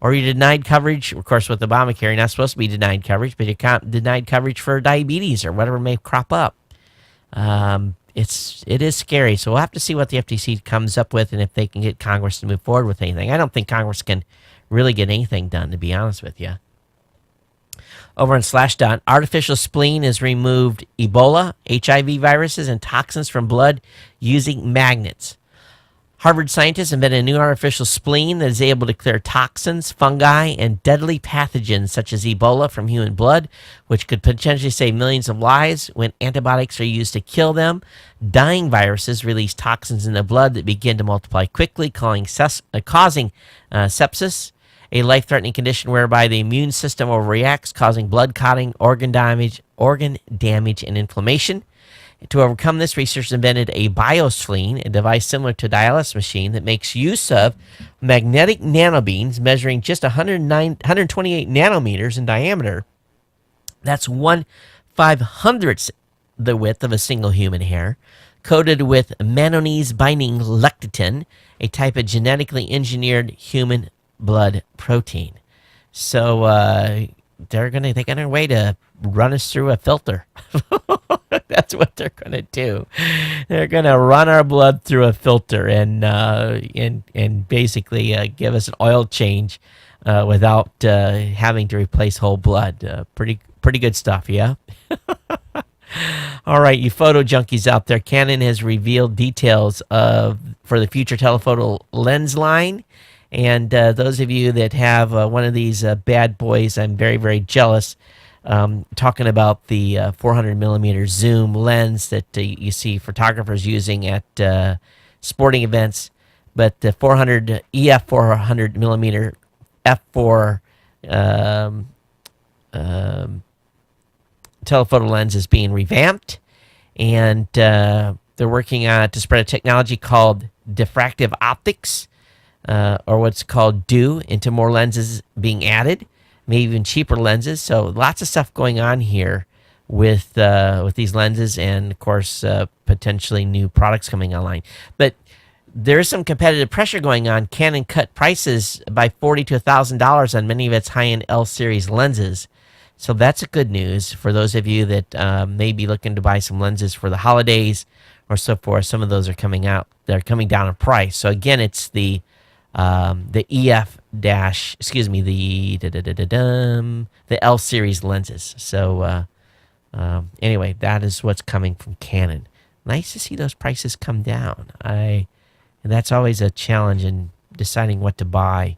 Or you're denied coverage. Of course, with Obamacare, you're not supposed to be denied coverage, but you're denied coverage for diabetes or whatever may crop up. It is scary. So we'll have to see what the FTC comes up with and if they can get Congress to move forward with anything. I don't think Congress can really get anything done, to be honest with you. Over on Slashdot, artificial spleen has removed Ebola, HIV viruses, and toxins from blood using magnets. Harvard scientists invented a new artificial spleen that is able to clear toxins, fungi, and deadly pathogens such as Ebola from human blood, which could potentially save millions of lives when antibiotics are used to kill them. Dying viruses release toxins in the blood that begin to multiply quickly, causing sepsis, a life-threatening condition whereby the immune system overreacts, causing blood clotting, organ damage, and inflammation. To overcome this, researchers invented a biospleen, a device similar to a dialysis machine that makes use of magnetic nanobeams measuring just 128 nanometers in diameter. That's 1/500th the width of a single human hair, coated with manganese-binding lecithin, a type of genetically engineered human blood protein. So they're gonna a way to run us through a filter. That's what they're gonna do. They're gonna run our blood through a filter and basically give us an oil change without having to replace whole blood. Pretty good stuff, yeah. All right, you photo junkies out there. Canon has revealed details for the future telephoto lens line. And those of you that have one of these bad boys, I'm very, very jealous. Talking about the 400 millimeter zoom lens that you see photographers using at sporting events. But the 400 EF 400 millimeter f4 telephoto lens is being revamped, and they're working on to spread a technology called diffractive optics. Or what's called DO, into more lenses being added, maybe even cheaper lenses. So lots of stuff going on here with these lenses, and of course potentially new products coming online. But there is some competitive pressure going on. Canon cut prices by $40 to $1,000 on many of its high-end L series lenses. So that's a good news for those of you that may be looking to buy some lenses for the holidays or so forth. Some of those are coming out. They're coming down in price. So again, it's the EF dash, the L series lenses. So anyway, that is what's coming from Canon. Nice to see those prices come down. And that's always a challenge in deciding what to buy.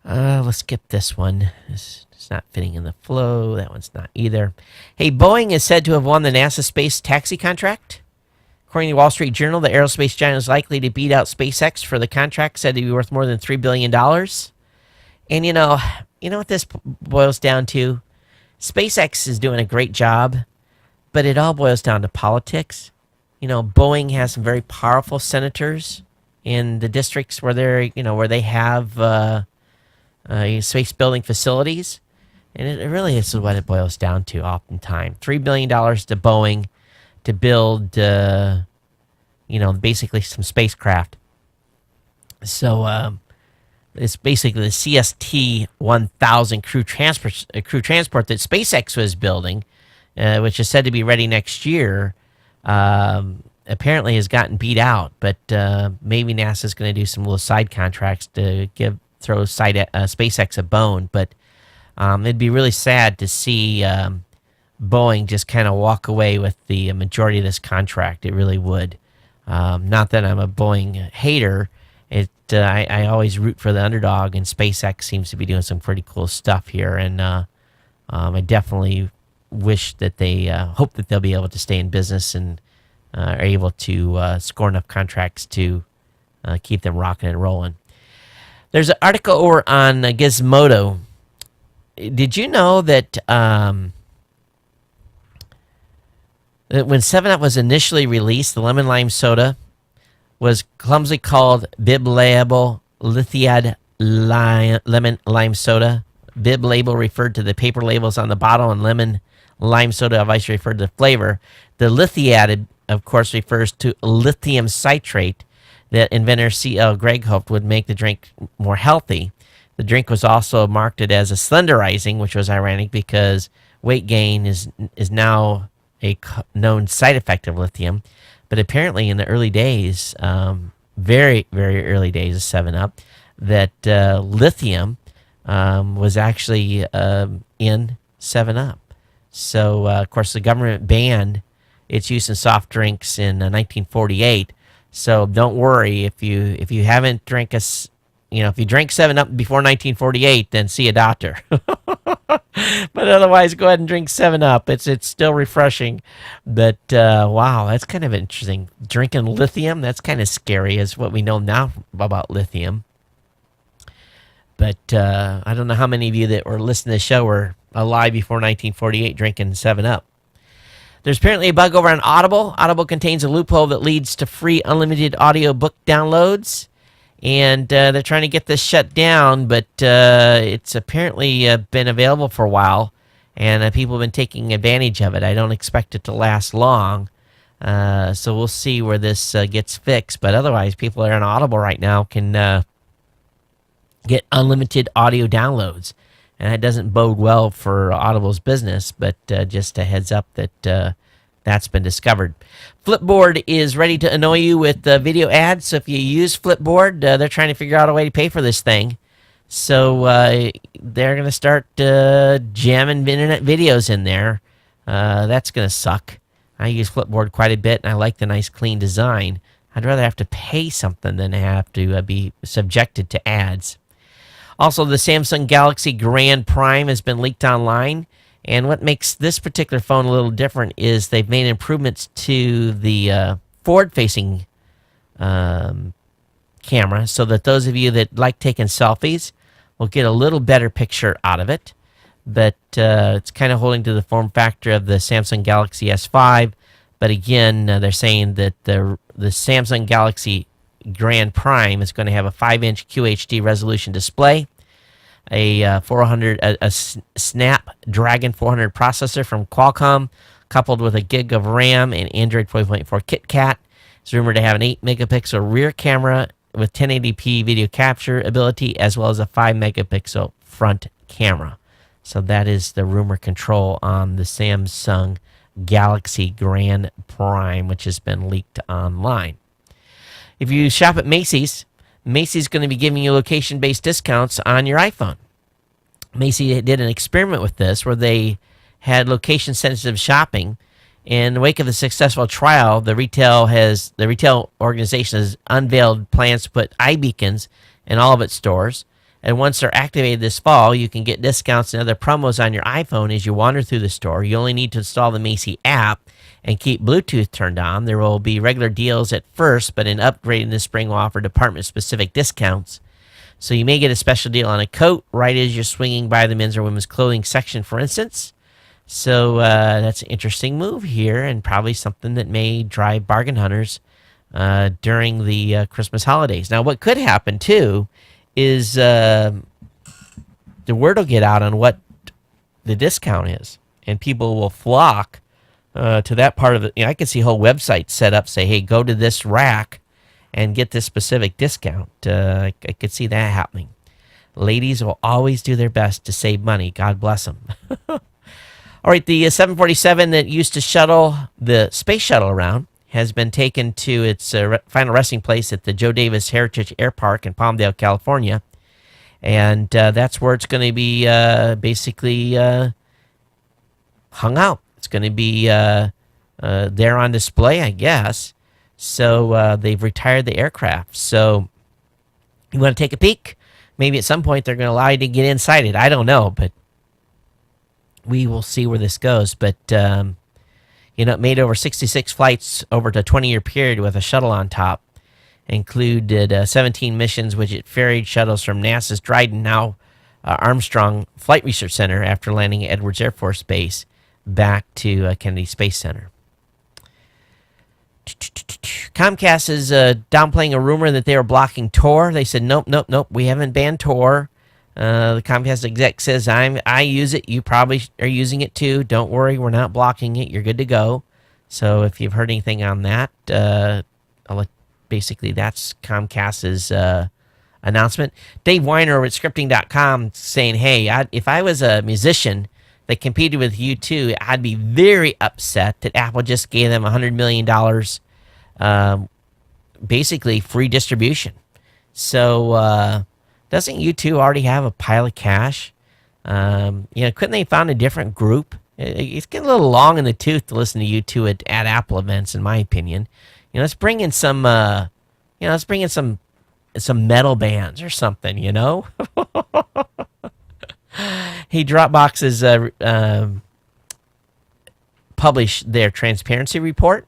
Let's skip this one. It's not fitting in the flow. That one's not either. Hey, Boeing is said to have won the NASA space taxi contract. According to the Wall Street Journal, the aerospace giant is likely to beat out SpaceX for the contract, said to be worth more than $3 billion. And you know what this boils down to? SpaceX is doing a great job, but it all boils down to politics. Boeing has some very powerful senators in the districts where they have space building facilities, and it really is what it boils down to oftentimes. $3 billion to Boeing to build, basically some spacecraft. So it's basically the CST-1000 crew transport that SpaceX was building, which is said to be ready next year. Apparently has gotten beat out, but maybe NASA's going to do some little side contracts to throw SpaceX a bone. But it'd be really sad to see Boeing just kind of walk away with the majority of this contract. It really would. Not that I'm a Boeing hater. I always root for the underdog, and SpaceX seems to be doing some pretty cool stuff here. And I definitely wish that hope that they'll be able to stay in business and are able to score enough contracts to keep them rocking and rolling. There's an article over on Gizmodo. Did you know that when 7-Up was initially released, the lemon lime soda was clumsily called Bib Label Lithiad Lemon Lime Soda. Bib label referred to the paper labels on the bottle, and lemon lime soda obviously referred to the flavor. The Lithiad, of course, refers to lithium citrate that inventor C.L. Gregg hoped would make the drink more healthy. The drink was also marketed as a slenderizing, which was ironic because weight gain is now a known side effect of lithium. But apparently in the early days, very, very early days of 7-Up, that lithium was actually in 7-Up. So, of course, the government banned its use in soft drinks in 1948. So don't worry if you haven't drank if you drank 7 Up before 1948, then see a doctor. But otherwise, go ahead and drink 7 Up. It's still refreshing. But wow, that's kind of interesting. Drinking lithium, that's kind of scary, is what we know now about lithium. But I don't know how many of you that were listening to the show were alive before 1948 drinking 7 Up. There's apparently a bug over on Audible. Audible contains a loophole that leads to free unlimited audiobook downloads. And they're trying to get this shut down, but it's apparently been available for a while, and people have been taking advantage of it. I don't expect it to last long, so we'll see where this gets fixed. But otherwise, people that are on Audible right now can get unlimited audio downloads, and that doesn't bode well for Audible's business, but just a heads up that that's been discovered. Flipboard is ready to annoy you with video ads. So if you use Flipboard, they're trying to figure out a way to pay for this thing. So they're going to start jamming internet videos in there. That's going to suck. I use Flipboard quite a bit, and I like the nice, clean design. I'd rather have to pay something than have to be subjected to ads. Also, the Samsung Galaxy Grand Prime has been leaked online. And what makes this particular phone a little different is they've made improvements to the forward-facing camera so that those of you that like taking selfies will get a little better picture out of it. But it's kind of holding to the form factor of the Samsung Galaxy S5. But again, they're saying that the Samsung Galaxy Grand Prime is going to have a 5-inch QHD resolution display, a Snapdragon 400 processor from Qualcomm, coupled with a gig of RAM and Android 12.4 KitKat. It's rumored to have an 8-megapixel rear camera with 1080p video capture ability, as well as a 5-megapixel front camera. So that is the rumor control on the Samsung Galaxy Grand Prime, which has been leaked online. If you shop at Macy's, Macy's going to be giving you location-based discounts on your iPhone. Macy's did an experiment with this where they had location-sensitive shopping. In the wake of the successful trial, the retail organization has unveiled plans to put iBeacons in all of its stores. And once they're activated this fall, you can get discounts and other promos on your iPhone as you wander through the store. You only need to install the Macy app and keep Bluetooth turned on. There will be regular deals at first, but an upgrade in the spring will offer department-specific discounts. So you may get a special deal on a coat right as you're swinging by the men's or women's clothing section, for instance. So that's an interesting move here, and probably something that may drive bargain hunters during the Christmas holidays. Now, what could happen, too, is the word will get out on what the discount is, and people will flock to that part of it. I could see whole websites set up, say, hey, go to this rack and get this specific discount. I could see that happening. Ladies will always do their best to save money. God bless them. All right, the 747 that used to shuttle the space shuttle around has been taken to its final resting place at the Joe Davis Heritage Air Park in Palmdale, California. And that's where it's going to be basically hung out. It's going to be there on display, I guess. So they've retired the aircraft. So you want to take a peek? Maybe at some point they're going to allow you to get inside it. I don't know, but we will see where this goes. But it made over 66 flights over a 20-year period with a shuttle on top. Included 17 missions, which it ferried shuttles from NASA's Dryden, now Armstrong Flight Research Center, after landing at Edwards Air Force Base, back to Kennedy Space Center. Comcast is downplaying a rumor that they were blocking Tor. They said, nope, we haven't banned Tor. The Comcast exec says, I use it. You probably are using it too. Don't worry, we're not blocking it. You're good to go. So if you've heard anything on that, basically that's Comcast's announcement. Dave Weiner at scripting.com saying, hey, if I was a musician that competed with U2, I'd be very upset that Apple just gave them $100 million, basically free distribution. So doesn't U2 already have a pile of cash? Couldn't they found a different group? It's getting a little long in the tooth to listen to U2 at Apple events, in my opinion. let's bring in some, let's bring in some metal bands or something, Hey, Dropbox has published their transparency report,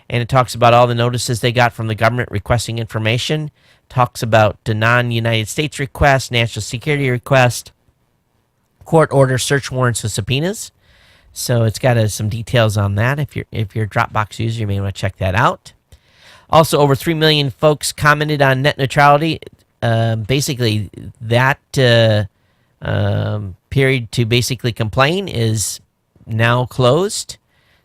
and it talks about all the notices they got from the government requesting information. Talks about the non-United States request, national security request, court order, search warrants, and subpoenas. So it's got some details on that. If you're a Dropbox user, you may want to check that out. Also, over 3 million folks commented on net neutrality. Basically, that period to basically complain is now closed.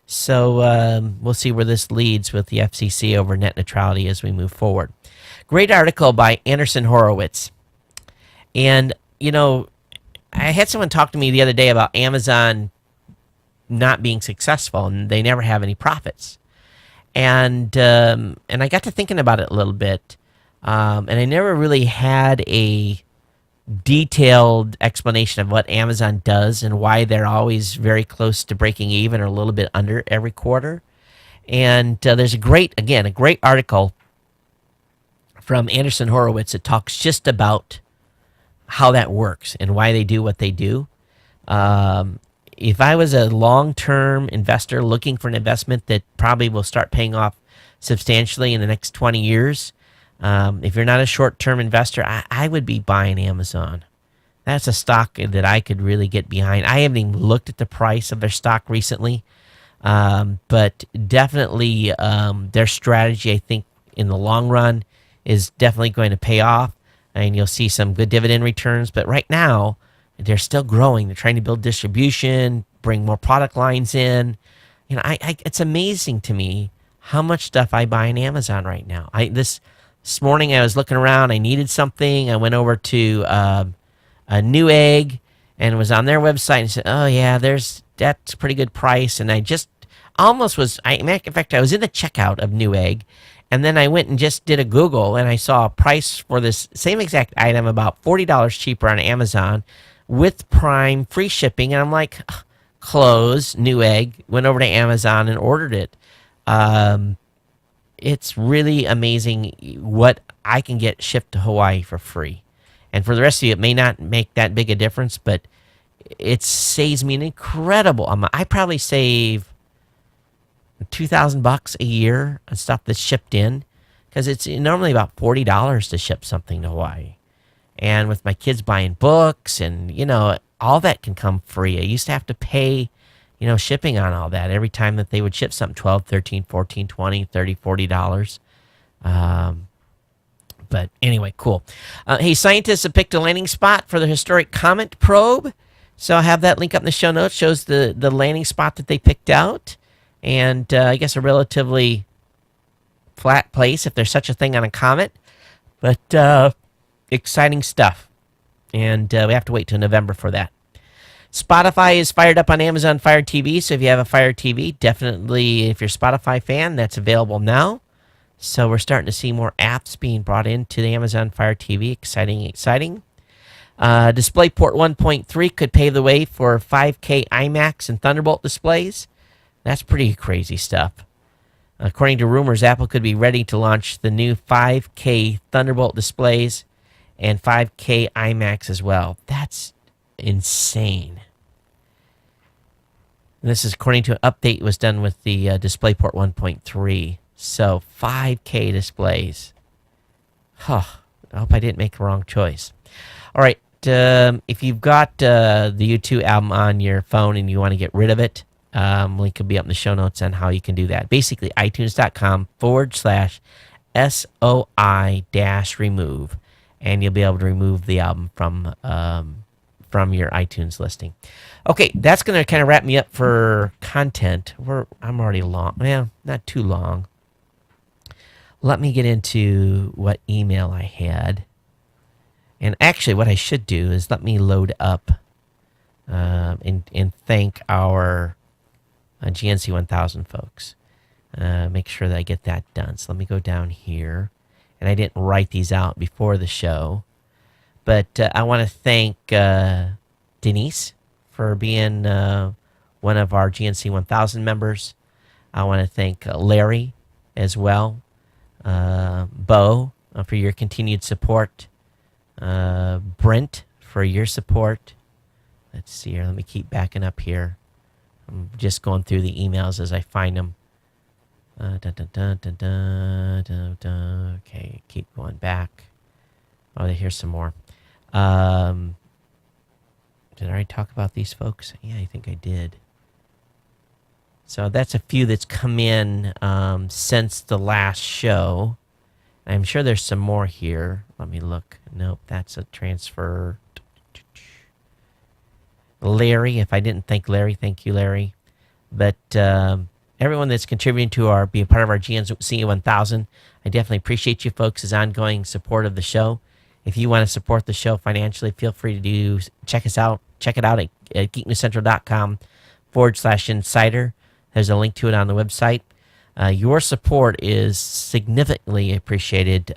So we'll see where this leads with the FCC over net neutrality as we move forward. Great article by Anderson Horowitz. And, I had someone talk to me the other day about Amazon not being successful, and they never have any profits. And I got to thinking about it a little bit, and I never really had a detailed explanation of what Amazon does and why they're always very close to breaking even or a little bit under every quarter. And there's a great article from Anderson Horowitz that talks just about how that works and why they do what they do. If I was a long-term investor looking for an investment that probably will start paying off substantially in the next 20 years, if you're not a short-term investor, I would be buying Amazon. That's a stock that I could really get behind. I haven't even looked at the price of their stock recently, but definitely their strategy, I think, in the long run is definitely going to pay off, and you'll see some good dividend returns. But right now, they're still growing. They're trying to build distribution, bring more product lines in. It's amazing to me how much stuff I buy on Amazon right now. This morning I was looking around. I needed something. I went over to a Newegg and was on their website and said, "Oh yeah, that's a pretty good price." And I just almost was. In fact, I was in the checkout of Newegg, and then I went and just did a Google, and I saw a price for this same exact item about $40 cheaper on Amazon with Prime free shipping. And I'm like, close Newegg. Went over to Amazon and ordered it. It's really amazing what I can get shipped to Hawaii for free. And for the rest of you, it may not make that big a difference, but it saves me an incredible amount. I probably save $2,000 a year on stuff that's shipped in, because it's normally about $40 to ship something to Hawaii. And with my kids buying books and, all that can come free. I used to have to pay, shipping on all that every time that they would ship something, $12, $13, $14, $20, $30, $40. But anyway, cool. Hey, scientists have picked a landing spot for the historic comet probe. So I'll have that link up in the show notes. Shows the landing spot that they picked out. And I guess a relatively flat place, if there's such a thing on a comet. But exciting stuff. And we have to wait till November for that. Spotify is fired up on Amazon Fire TV. So if you have a Fire TV, definitely, if you're a Spotify fan, that's available now. So we're starting to see more apps being brought into the Amazon Fire TV. Exciting, exciting. DisplayPort 1.3 could pave the way for 5K IMAX and Thunderbolt displays. That's pretty crazy stuff. According to rumors, Apple could be ready to launch the new 5K Thunderbolt displays and 5K IMAX as well. That's insane. And this is according to an update was done with the DisplayPort 1.3. So 5K displays. I hope I didn't make the wrong choice. All right. If you've got the U2 album on your phone and you want to get rid of it, link will be up in the show notes on how you can do that. Basically, iTunes.com/SOI-remove, and you'll be able to remove the album from your iTunes listing. Okay, that's going to kind of wrap me up for content. I'm already long. Well, not too long. Let me get into what email I had. And actually, what I should do is let me load up and thank our GNC 1000 folks. Make sure that I get that done. So let me go down here. And I didn't write these out before the show. But I want to thank Denise for being one of our GNC 1000 members. I want to thank Larry as well. Bo, for your continued support. Brent, for your support. Let's see here. Let me keep backing up here. I'm just going through the emails as I find them. Okay, keep going back. Oh, here's some more. Did I already talk about these folks? Yeah, I think I did. So that's a few that's come in since the last show. I'm sure there's some more here. Let me look. Nope, that's a transfer. Larry, if I didn't thank Larry, thank you, Larry. But everyone that's contributing to be a part of our GNC 1000, I definitely appreciate you folks' ongoing support of the show. If you want to support the show financially, feel free to check it out at geeknewscentral.com/insider. There's a link to it on the website. Your support is significantly appreciated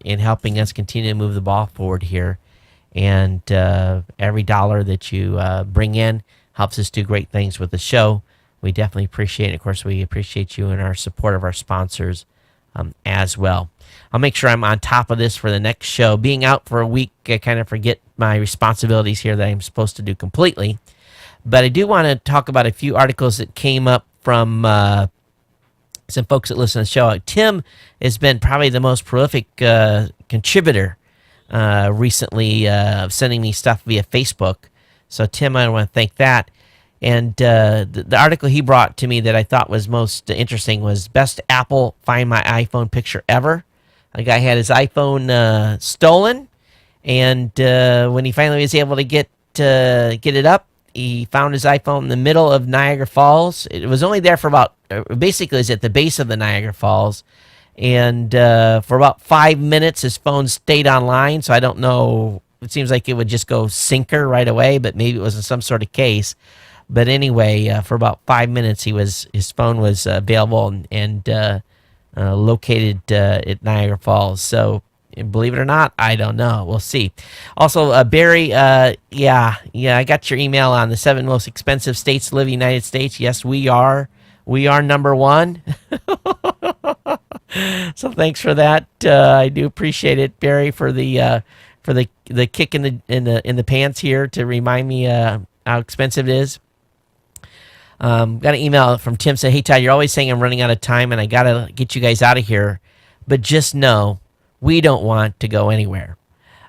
in helping us continue to move the ball forward here. And every dollar that you bring in helps us do great things with the show. We definitely appreciate it. Of course, we appreciate you and our support of our sponsors as well. I'll make sure I'm on top of this for the next show. Being out for a week, I kind of forget my responsibilities here that I'm supposed to do completely. But I do want to talk about a few articles that came up from some folks that listen to the show. Tim has been probably the most prolific contributor recently, sending me stuff via Facebook. So, Tim, I want to thank that. And the article he brought to me that I thought was most interesting was Best Apple Find My iPhone Picture Ever. A guy had his iPhone stolen, and when he finally was able to get it up, he found his iPhone in the middle of Niagara Falls. It was only there for basically it's at the base of the Niagara Falls. And for about 5 minutes, his phone stayed online. So I don't know. It seems like it would just go sinker right away, but maybe it was in some sort of case. But anyway, for about 5 minutes, his phone was available and located at Niagara Falls. So believe it or not, I don't know. We'll see. Also, Barry, I got your email on the 7 most expensive states to live in the United States. Yes, we are. We are number one. So thanks for that. I do appreciate it, Barry, for the kick in the pants here to remind me how expensive it is. Got an email from Tim saying, "Hey Todd, you're always saying I'm running out of time and I gotta get you guys out of here, but just know we don't want to go anywhere.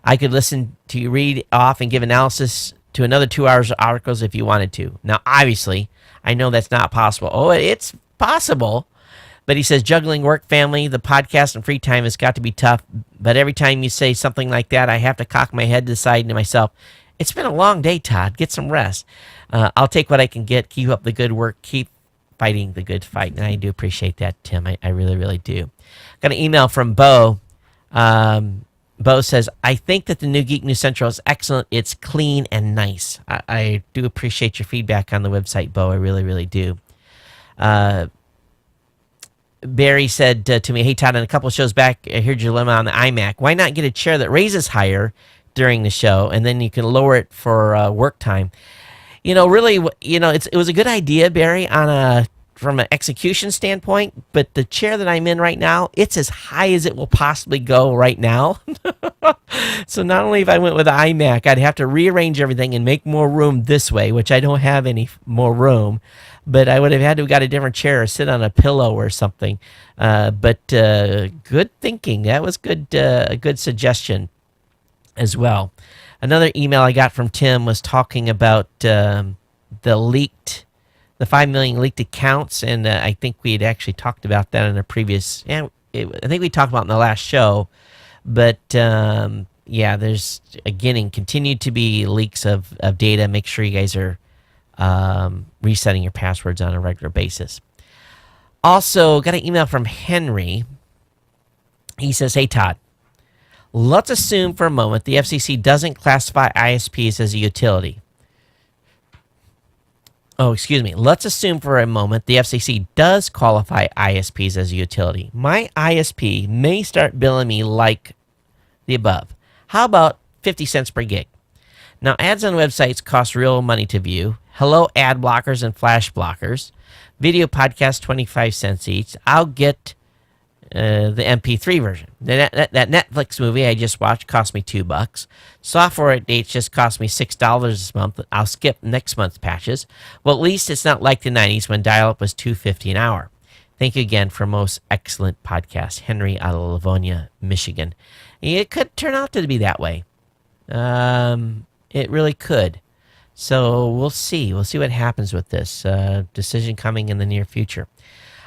I could listen to you read off and give analysis to another 2 hours of articles if you wanted to. Now, obviously, I know that's not possible. Oh, it's possible." But he says, juggling work, family, the podcast, and free time has got to be tough. But every time you say something like that, I have to cock my head to the side to myself, it's been a long day, Todd. Get some rest. I'll take what I can get. Keep up the good work. Keep fighting the good fight. And I do appreciate that, Tim. I really, really do. Got an email from Bo. Bo says, I think that the new Geek News Central is excellent. It's clean and nice. I do appreciate your feedback on the website, Bo. I really, really do. Barry said to me, "Hey, Todd, in a couple of shows back, I heard your dilemma on the iMac. Why not get a chair that raises higher during the show, and then you can lower it for work time?" Really, it was a good idea, Barry, from an execution standpoint, but the chair that I'm in right now, it's as high as it will possibly go right now. So not only if I went with the iMac, I'd have to rearrange everything and make more room this way, which I don't have any more room, but I would have had to have got a different chair or sit on a pillow or something. But good thinking. That was a good suggestion as well. Another email I got from Tim was talking about the 5 million leaked accounts, and I think we had actually talked about that in a previous. I think we talked about it in the last show, but there's continued to be leaks of data. Make sure you guys are resetting your passwords on a regular basis. Also, got an email from Henry. He says, "Hey Todd, let's assume for a moment the FCC doesn't classify ISPs as a utility." Oh, excuse me. Let's assume for a moment the FCC does qualify ISPs as a utility. My ISP may start billing me like the above. How about 50 cents per gig? Now, ads on websites cost real money to view. Hello ad blockers and flash blockers. Video podcast 25 cents each. I'll get the MP3 version. That Netflix movie I just watched cost me $2. Software updates just cost me $6 this month. I'll skip next month's patches. Well, at least it's not like the 90s when dial-up was $2.50 an hour. Thank you again for most excellent podcast. Henry out of Livonia, Michigan. It could turn out to be that way. It really could. So we'll see. We'll see what happens with this decision coming in the near future.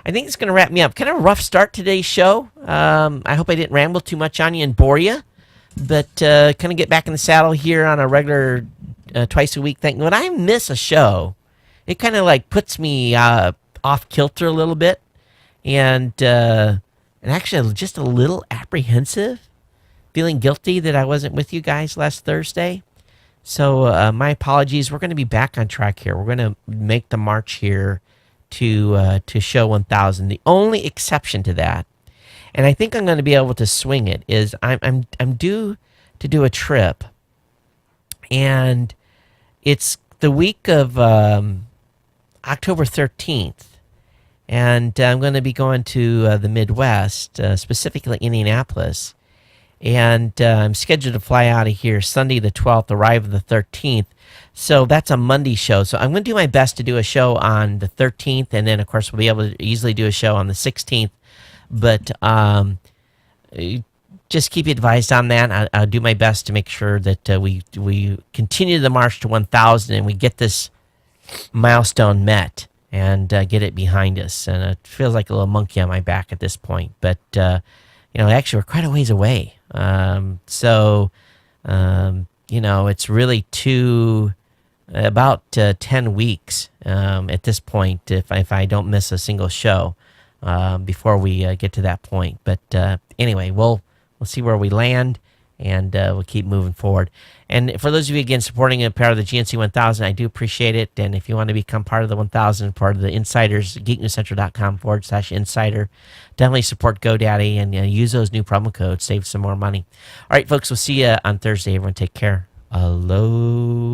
I think it's going to wrap me up. Kind of a rough start to today's show. I hope I didn't ramble too much on you and bore you. But kind of get back in the saddle here on a regular twice a week thing. When I miss a show, it kind of like puts me off kilter a little bit. And actually just a little apprehensive. Feeling guilty that I wasn't with you guys last Thursday. So my apologies. We're going to be back on track here. We're going to make the march here to show 1000. The only exception to that, and I think I'm going to be able to swing it, is I'm due to do a trip, and it's the week of October 13th, and I'm going to be going to the Midwest, specifically Indianapolis, and I'm scheduled to fly out of here Sunday the 12th, arrive the 13th. So that's a Monday show. So I'm going to do my best to do a show on the 13th, and then, of course, we'll be able to easily do a show on the 16th. But just keep you advised on that. I'll do my best to make sure that we continue the march to 1,000 and we get this milestone met and get it behind us. And it feels like a little monkey on my back at this point. But, actually, we're quite a ways away. It's really about 10 weeks at this point if I don't miss a single show before we get to that point. But anyway, we'll see where we land, and we'll keep moving forward. And for those of you, again, supporting a part of the GNC 1000, I do appreciate it. And if you want to become part of the 1000, part of the insiders, geeknewscentral.com/insider, definitely support GoDaddy and use those new promo codes, save some more money. All right, folks, we'll see you on Thursday. Everyone take care. Aloha.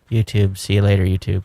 YouTube. See you later, YouTube.